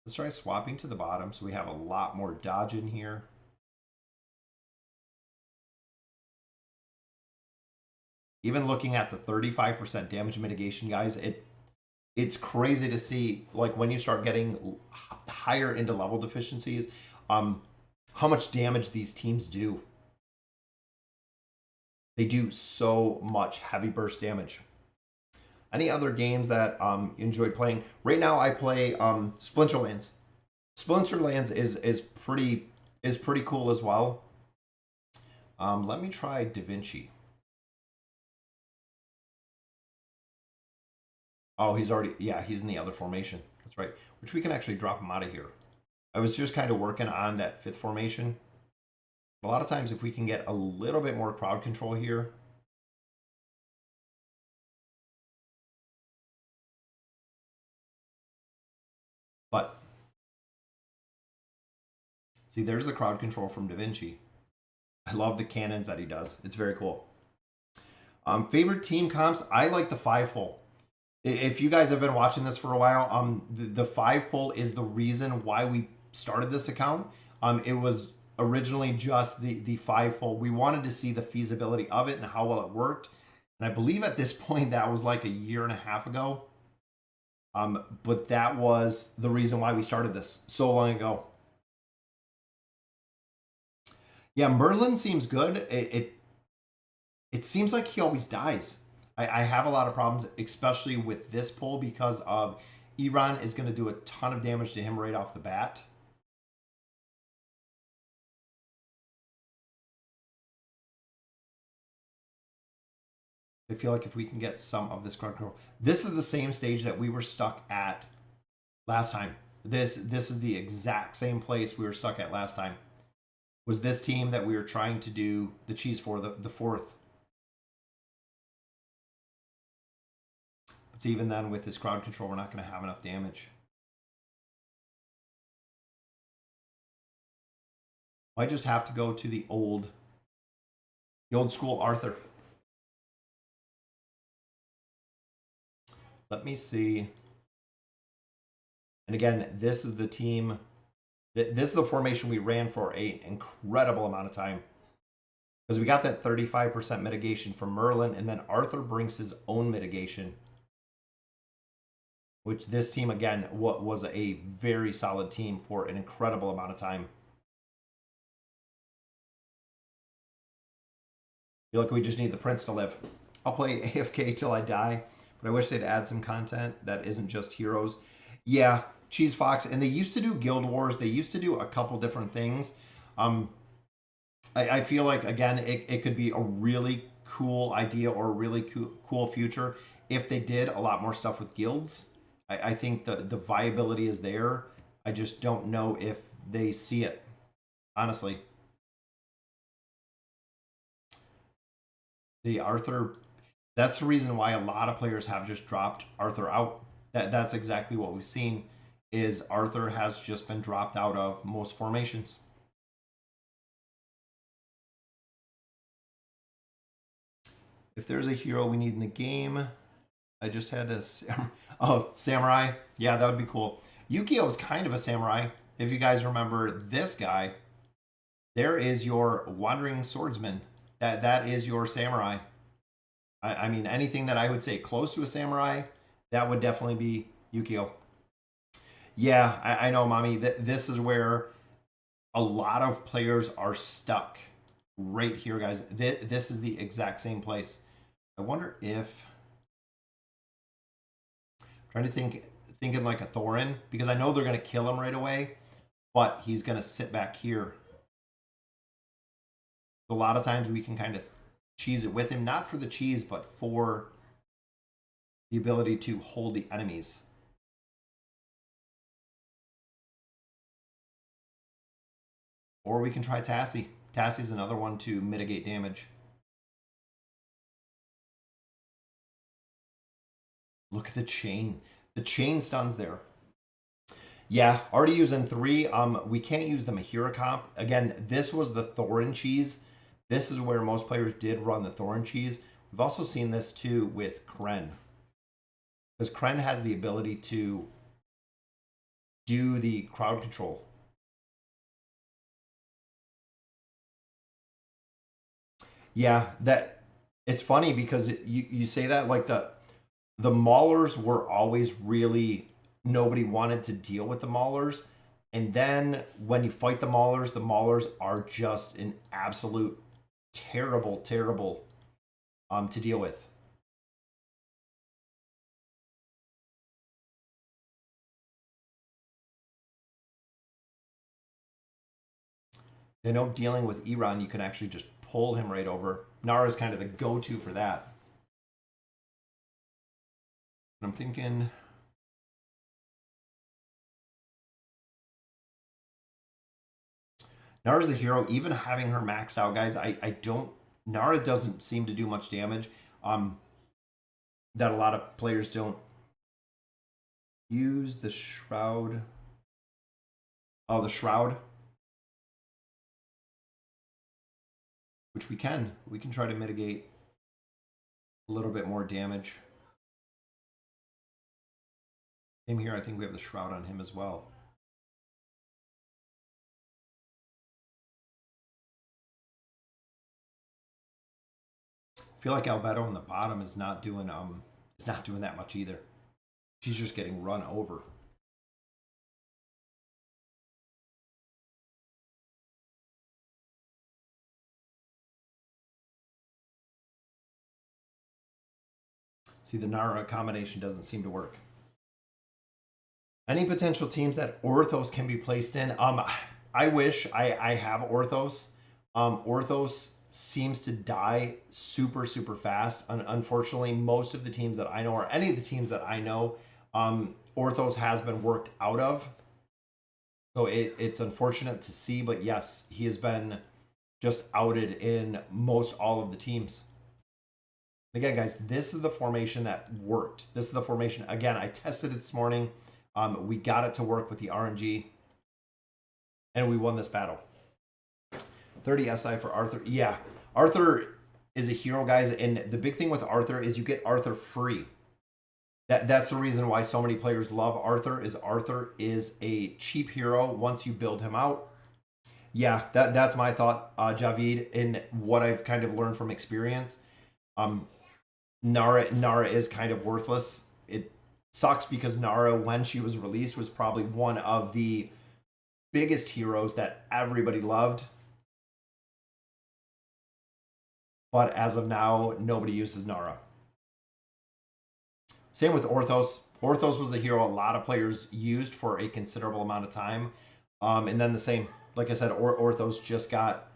Let's try swapping to the bottom so we have a lot more dodge in here. Even looking at the 35% damage mitigation, guys, it's crazy to see, like, when you start getting higher into level deficiencies, how much damage these teams do. They do so much heavy burst damage. Any other games that you enjoyed playing? Right now, I play Splinterlands. Splinterlands is pretty cool as well. Let me try Da Vinci. Oh, he's already, yeah, he's in the other formation. That's right. Which we can actually drop him out of here. I was just kind of working on that 5th formation. A lot of times if we can get a little bit more crowd control here. But, see, there's the crowd control from Da Vinci. I love the cannons that he does. It's very cool. Favorite team comps? I like the 5-hole. If you guys have been watching this for a while, the 5-hole is the reason why we started this account. It was originally just the 5-hole. We wanted to see the feasibility of it and how well it worked. And I believe at this point that was like a year and a half ago. But that was the reason why we started this so long ago. Yeah, Merlin seems good. It seems like he always dies. I have a lot of problems, especially with this pull, because of Iran is going to do a ton of damage to him right off the bat. I feel like if we can get some of this crowd control. This is the same stage that we were stuck at last time. This is the exact same place we were stuck at last time. Was this team that we were trying to do the cheese for, the fourth. But even then, with this crowd control, we're not going to have enough damage. I just have to go to the old school Arthur. Let me see. And again, this is the team. This is the formation we ran for an incredible amount of time. Because we got that 35% mitigation from Merlin, and then Arthur brings his own mitigation. Which this team, again, was a very solid team for an incredible amount of time. I feel like we just need the Prince to live. I'll play AFK till I die, but I wish they'd add some content that isn't just heroes. Yeah, Cheese Fox, and they used to do Guild Wars. They used to do a couple different things. I feel like, again, it could be a really cool idea or a really cool future if they did a lot more stuff with guilds. I think the viability is there. I just don't know if they see it, honestly. The Arthur, that's the reason why a lot of players have just dropped Arthur out. That's exactly what we've seen, is Arthur has just been dropped out of most formations. If there's a hero we need in the game, I just had a... Oh, Samurai. Yeah, that would be cool. Yukio is kind of a samurai. If you guys remember this guy, there is your Wandering Swordsman. That is your samurai. I mean, anything that I would say close to a samurai, that would definitely be Yukio. Yeah, I know, Mommy. This is where a lot of players are stuck. Right here, guys. This is the exact same place. I wonder if... I'm trying to thinking like a Thorin, because I know they're going to kill him right away, but he's going to sit back here. A lot of times we can kind of cheese it with him, not for the cheese, but for the ability to hold the enemies. Or we can try Tassie. Tassie's another one to mitigate damage. Look at the chain. The chain stuns there. Yeah, already using 3. We can't use the Mahira comp. Again, this was the Thorin cheese. This is where most players did run the Thorin cheese. We've also seen this too with Kren. Because Kren has the ability to do the crowd control. Yeah, that it's funny because you say that like the Maulers were always really, nobody wanted to deal with the Maulers. And then when you fight the Maulers are just an absolute terrible to deal with. I know dealing with Iran, you can actually just pull him right over. Nara is kind of the go-to for that. I'm thinking... Nara's a hero, even having her maxed out, guys. I don't... Nara doesn't seem to do much damage. That a lot of players don't use the Shroud. Oh, the Shroud. Which we can. We can try to mitigate. a little bit more damage. Same here, I think we have the Shroud on him as well. I feel like Albedo on the bottom is not doing that much either. She's just getting run over. See, the Nara combination doesn't seem to work. Any potential teams that Orthos can be placed in? I wish I have Orthos. Orthos seems to die super, super fast. Unfortunately, most of the teams that I know, or any of the teams that I know, Orthos has been worked out of. So it's unfortunate to see, but yes, he has been just outed in most all of the teams. Again, guys, this is the formation that worked. This is the formation. Again, I tested it this morning. We got it to work with the RNG, and we won this battle. 30 SI for Arthur. Yeah, Arthur is a hero, guys, and the big thing with Arthur is you get Arthur free. That's the reason why so many players love Arthur is a cheap hero once you build him out. Yeah, that's my thought, Javid, in what I've kind of learned from experience. Nara is kind of worthless. It sucks because Nara, when she was released, was probably one of the biggest heroes that everybody loved. But as of now, nobody uses Nara. Same with Orthos. Orthos was a hero a lot of players used for a considerable amount of time. And then the same, like I said, Orthos just got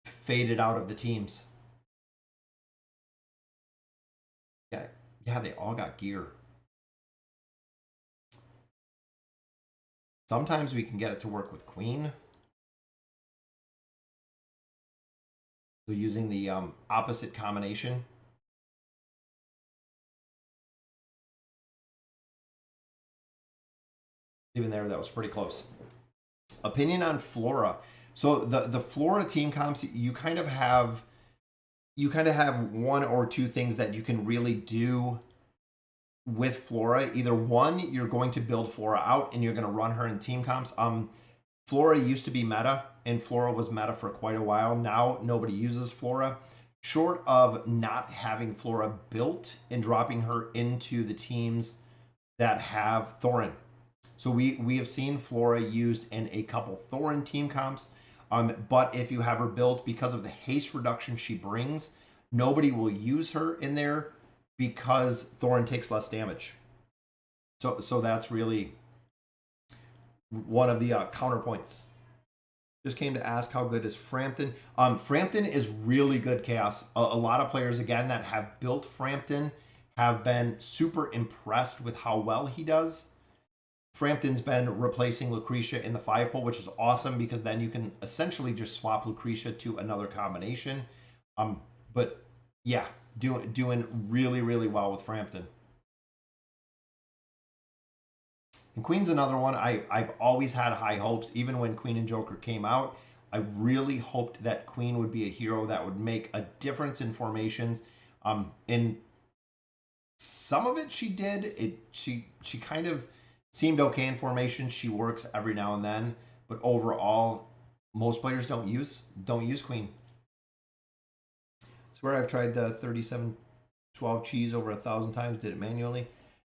faded out of the teams. Yeah, they all got gear. Sometimes we can get it to work with Queen. So using the opposite combination. Even there, that was pretty close. Opinion on Flora. So the Flora team comps, you kind of have one or two things that you can really do with Flora. Either one, you're going to build Flora out and you're going to run her in team comps. Flora used to be meta, and Flora was meta for quite a while. Now nobody uses Flora. Short of not having Flora built and dropping her into the teams that have Thorin. So we have seen Flora used in a couple Thorin team comps. But if you have her built, because of the haste reduction she brings, nobody will use her in there because Thorin takes less damage. So that's really one of the counterpoints. Just came to ask, how good is Frampton? Frampton is really good, Chaos. A lot of players, again, that have built Frampton have been super impressed with how well he does. Frampton's been replacing Lucretia in the 5-pole, which is awesome because then you can essentially just swap Lucretia to another combination. But yeah, doing really, really well with Frampton. And Queen's another one. I've always had high hopes. Even when Queen and Joker came out, I really hoped that Queen would be a hero that would make a difference in formations. In some of it she did. She kind of seemed okay in formation. She works every now and then, but overall, most players don't use Queen. I swear I've tried the 3712 cheese over 1,000 times. Did it manually.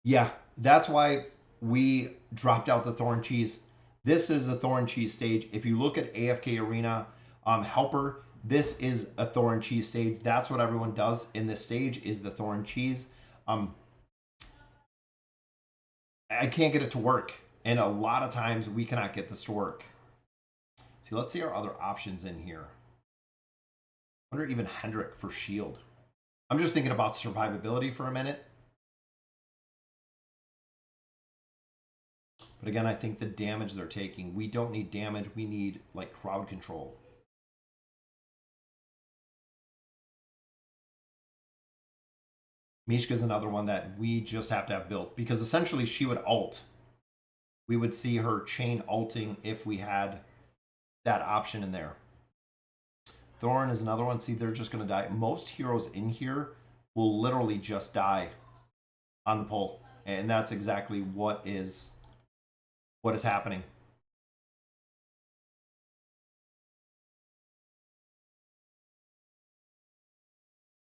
Yeah, that's why we dropped out the Thorn cheese. This is a Thorn cheese stage. If you look at AFK Arena helper, this is a Thorn cheese stage. That's what everyone does in this stage is the Thorn cheese. I can't get it to work, and a lot of times we cannot get this to work. See, let's see our other options in here. I wonder even Hendrik for shield. I'm just thinking about survivability for a minute. But again, I think the damage they're taking, we don't need damage. We need like crowd control. Mishka's another one that we just have to have built because essentially she would ult. We would see her chain ulting if we had that option in there. Thorn is another one. See, they're just going to die. Most heroes in here will literally just die on the pull. And that's exactly what is happening.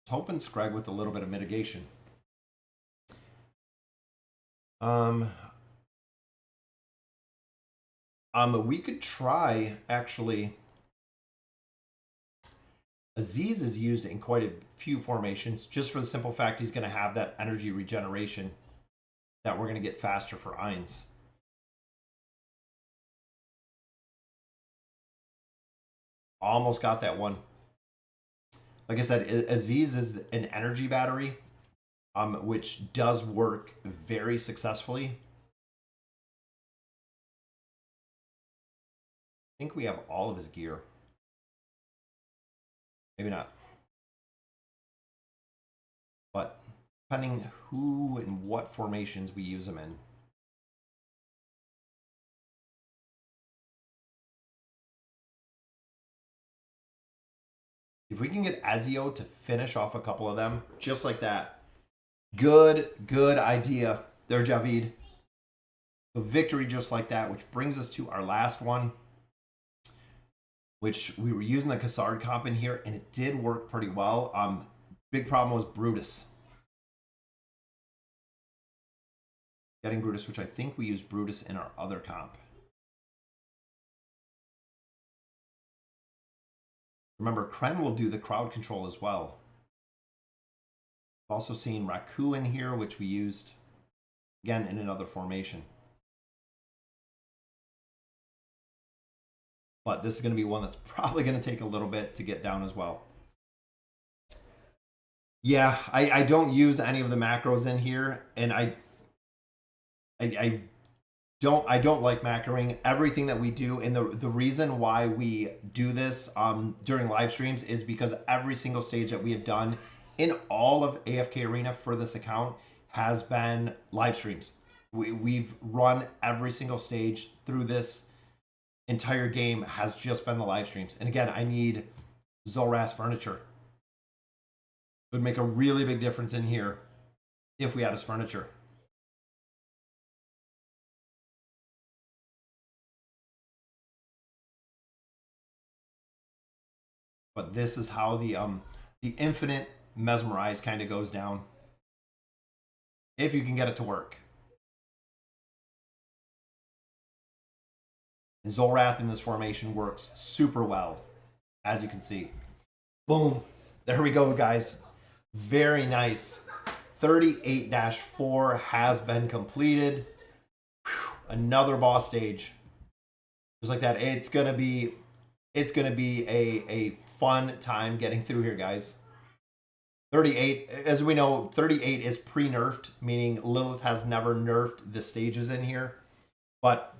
I was hoping Scrag with a little bit of mitigation. We could try, actually. Aziz is used in quite a few formations, just for the simple fact he's going to have that energy regeneration that we're going to get faster for Ainz. Almost got that one. Like I said, Aziz is an energy battery, which does work very successfully. I think we have all of his gear. Maybe not. But depending who and what formations we use them in. If we can get Ezio to finish off a couple of them, just like that. Good idea there, Javid. So victory just like that, which brings us to our last one, which we were using the Cassard comp in here, and it did work pretty well. Big problem was Brutus. Getting Brutus, which I think we used Brutus in our other comp. Remember, Kren will do the crowd control as well. I've also seen Raku in here, which we used, again, in another formation. But this is going to be one that's probably going to take a little bit to get down as well. Yeah, I don't use any of the macros in here, and I don't like macroing everything that we do. And the reason why we do this during live streams is because every single stage that we have done in all of AFK Arena for this account has been live streams. We've run every single stage through this entire game has just been the live streams. And again, I need Zoras furniture. It would make a really big difference in here if we had his furniture. But this is how the infinite mesmerize kind of goes down. If you can get it to work. And Zolrath in this formation works super well, as you can see. Boom. There we go, guys. Very nice. 38-4 has been completed. Whew. Another boss stage. Just like that. It's gonna be a fun time getting through here, guys. 38, as we know, 38 is pre-nerfed, meaning Lilith has never nerfed the stages in here. But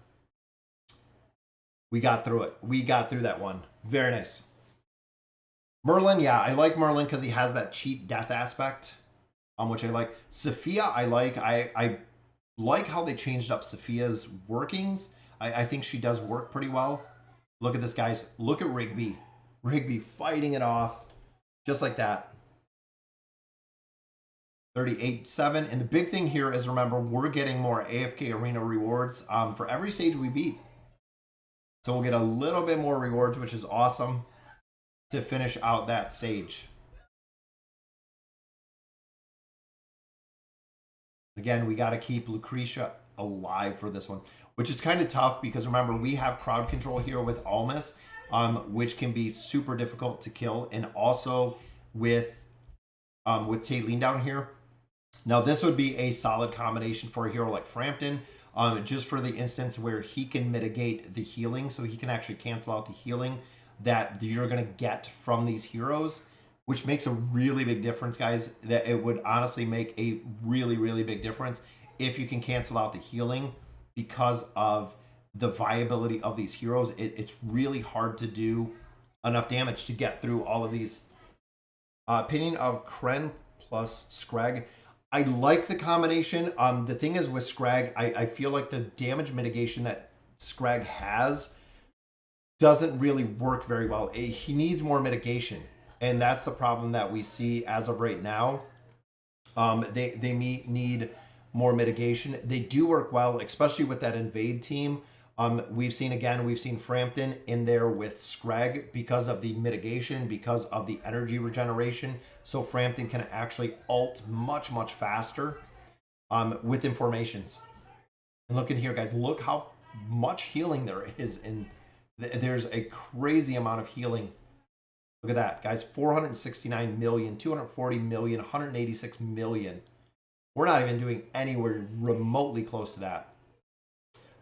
we got through it. We got through that one. Very nice. Merlin, yeah, I like Merlin because he has that cheat death aspect, which I like. Sophia, I like. I like how they changed up Sophia's workings. I think she does work pretty well. Look at this, guys. Look at Rigby. Rigby fighting it off just like that. 38-7. And the big thing here is, remember, we're getting more AFK Arena rewards for every stage we beat. So we'll get a little bit more rewards, which is awesome, to finish out that stage. Again, we got to keep Lucretia alive for this one, which is kind of tough because, remember, we have crowd control here with Almas, which can be super difficult to kill, and also with Taylene down here. Now, this would be a solid combination for a hero like Frampton, just for the instance where he can mitigate the healing, so he can actually cancel out the healing that you're going to get from these heroes, which makes a really big difference, guys. That it would honestly make a really, really big difference if you can cancel out the healing because of the viability of these heroes. It's really hard to do enough damage to get through all of these. Opinion of Kren plus Scrag. I like the combination. The thing is with Scrag, I feel like the damage mitigation that Scrag has doesn't really work very well. He needs more mitigation. And that's the problem that we see as of right now. They need more mitigation. They do work well, especially with that invade team. We've seen Frampton in there with Scrag because of the mitigation, because of the energy regeneration. So Frampton can actually ult much, much faster with informations. And look in here, guys. Look how much healing there is. There's a crazy amount of healing. Look at that, guys. 469 million, 240 million, 186 million. We're not even doing anywhere remotely close to that.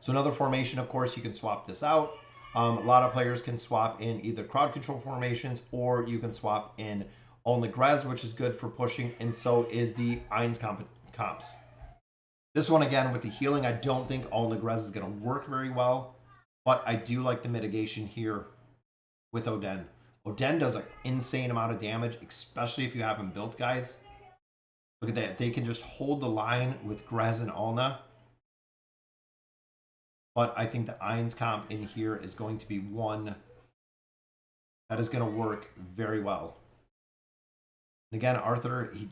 So another formation, of course, you can swap this out. A lot of players can swap in either crowd control formations, or you can swap in only Grez, which is good for pushing, and so is the Ainz comps. This one, again, with the healing, I don't think only Grez is going to work very well, but I do like the mitigation here with Oden. Oden does an insane amount of damage, especially if you have him built, guys. Look at that. They can just hold the line with Grez and Alna. But I think the Ainz comp in here is going to be one that is going to work very well. And again, Arthur, he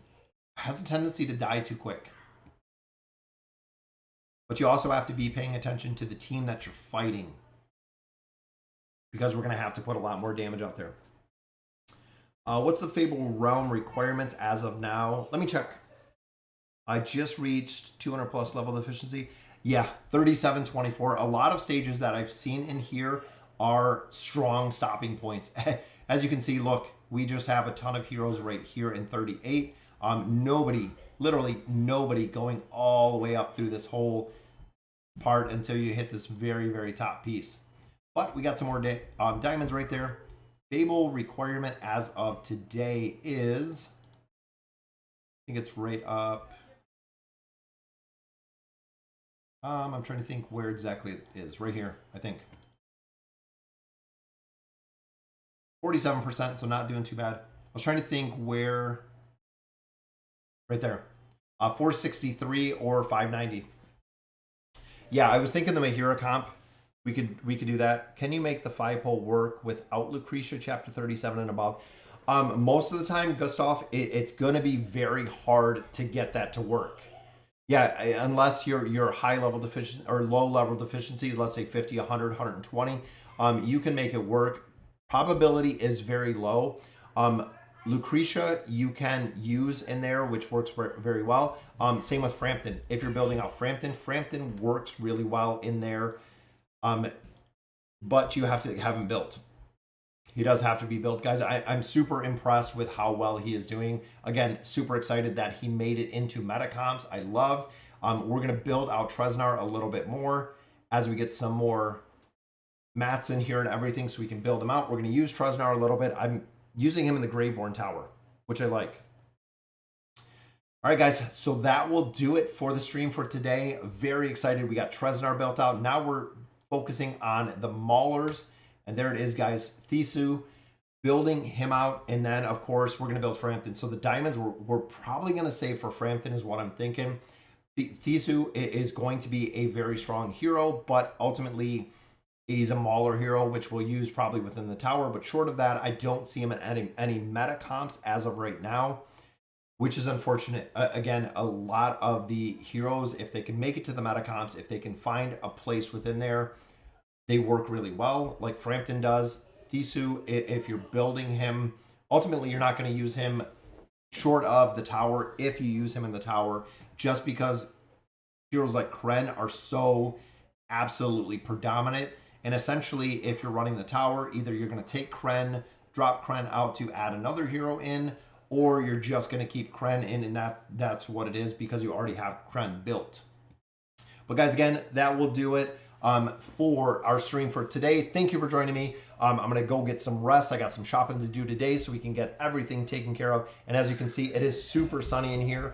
has a tendency to die too quick. But you also have to be paying attention to the team that you're fighting, because we're going to have to put a lot more damage out there. What's the Fabled Realm requirements as of now? Let me check. I just reached 200 plus level deficiency. Yeah, 3724. A lot of stages that I've seen in here are strong stopping points. As you can see, look, we just have a ton of heroes right here in 38. Nobody, literally nobody going all the way up through this whole part until you hit this very, very top piece. But we got some more diamonds right there. Fable requirement as of today is, I think it's right up. I'm trying to think where exactly it is. Right here, I think. 47%, so not doing too bad. I was trying to think where. Right there. 463 or 590. Yeah, I was thinking the Mahira comp. We could do that. Can you make the 5-pole work without Lucretia chapter 37 and above? Most of the time, Gustav, it's going to be very hard to get that to work. Yeah, unless you're high level deficiency or low level deficiency, let's say 50, 100, 120, you can make it work. Probability is very low. Lucretia you can use in there, which works very well. Same with Frampton. If you're building out Frampton works really well in there. But you have to have him built. He does have to be built, guys. I'm super impressed with how well he is doing. Again, super excited that he made it into meta comps. I love. We're going to build out Treznar a little bit more as we get some more mats in here and everything, so we can build him out. We're going to use Treznar a little bit. I'm using him in the Graveborn Tower, which I like. All right, guys, so that will do it for the stream for today. Very excited. We got Treznar built out. Now we're focusing on the Maulers. And there it is, guys. Thisu, building him out. And then, of course, we're going to build Frampton. So the diamonds we're probably going to save for Frampton is what I'm thinking. Thisu is going to be a very strong hero, but ultimately he's a Mauler hero, which we'll use probably within the tower. But short of that, I don't see him in any meta comps as of right now, which is unfortunate. Again, a lot of the heroes, if they can make it to the meta comps, if they can find a place within there, they work really well, like Frampton does. Thisu, if you're building him, ultimately you're not going to use him short of the tower if you use him in the tower, just because heroes like Kren are so absolutely predominant. And essentially, if you're running the tower, either you're going to take Kren, drop Kren out to add another hero in, or you're just going to keep Kren in, and that's what it is, because you already have Kren built. But guys, again, that will do it for our stream for today. Thank you for joining me. I'm going to go get some rest. I got some shopping to do today so we can get everything taken care of. And as you can see, it is super sunny in here.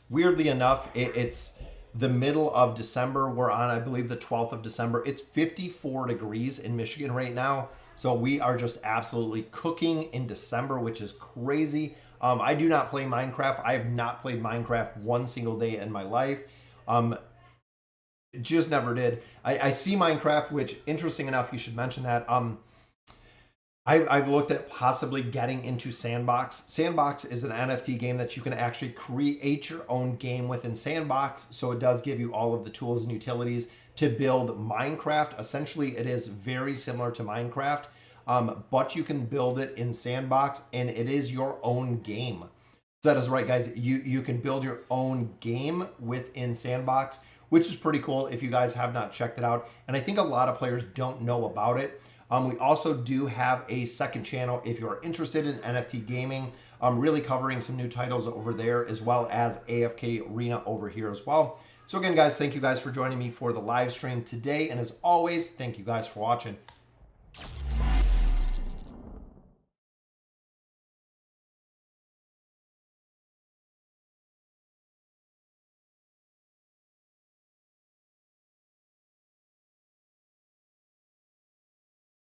Weirdly enough, it's the middle of December. We're on, I believe, the 12th of December. It's 54 degrees in Michigan right now. So we are just absolutely cooking in December, which is crazy. I do not play Minecraft. I have not played Minecraft one single day in my life. Just never did. I see Minecraft, which, interesting enough, you should mention that. I I've looked at possibly getting into Sandbox. Sandbox is an NFT game that you can actually create your own game within Sandbox. So it does give you all of the tools and utilities to build Minecraft. Essentially, it is very similar to Minecraft, but you can build it in Sandbox, and it is your own game. So that is right, guys. You can build your own game within Sandbox, which is pretty cool if you guys have not checked it out. And I think a lot of players don't know about it. We also do have a second channel if you're interested in NFT gaming. I'm really covering some new titles over there, as well as AFK Arena over here as well. So again, guys, thank you guys for joining me for the live stream today. And as always, thank you guys for watching.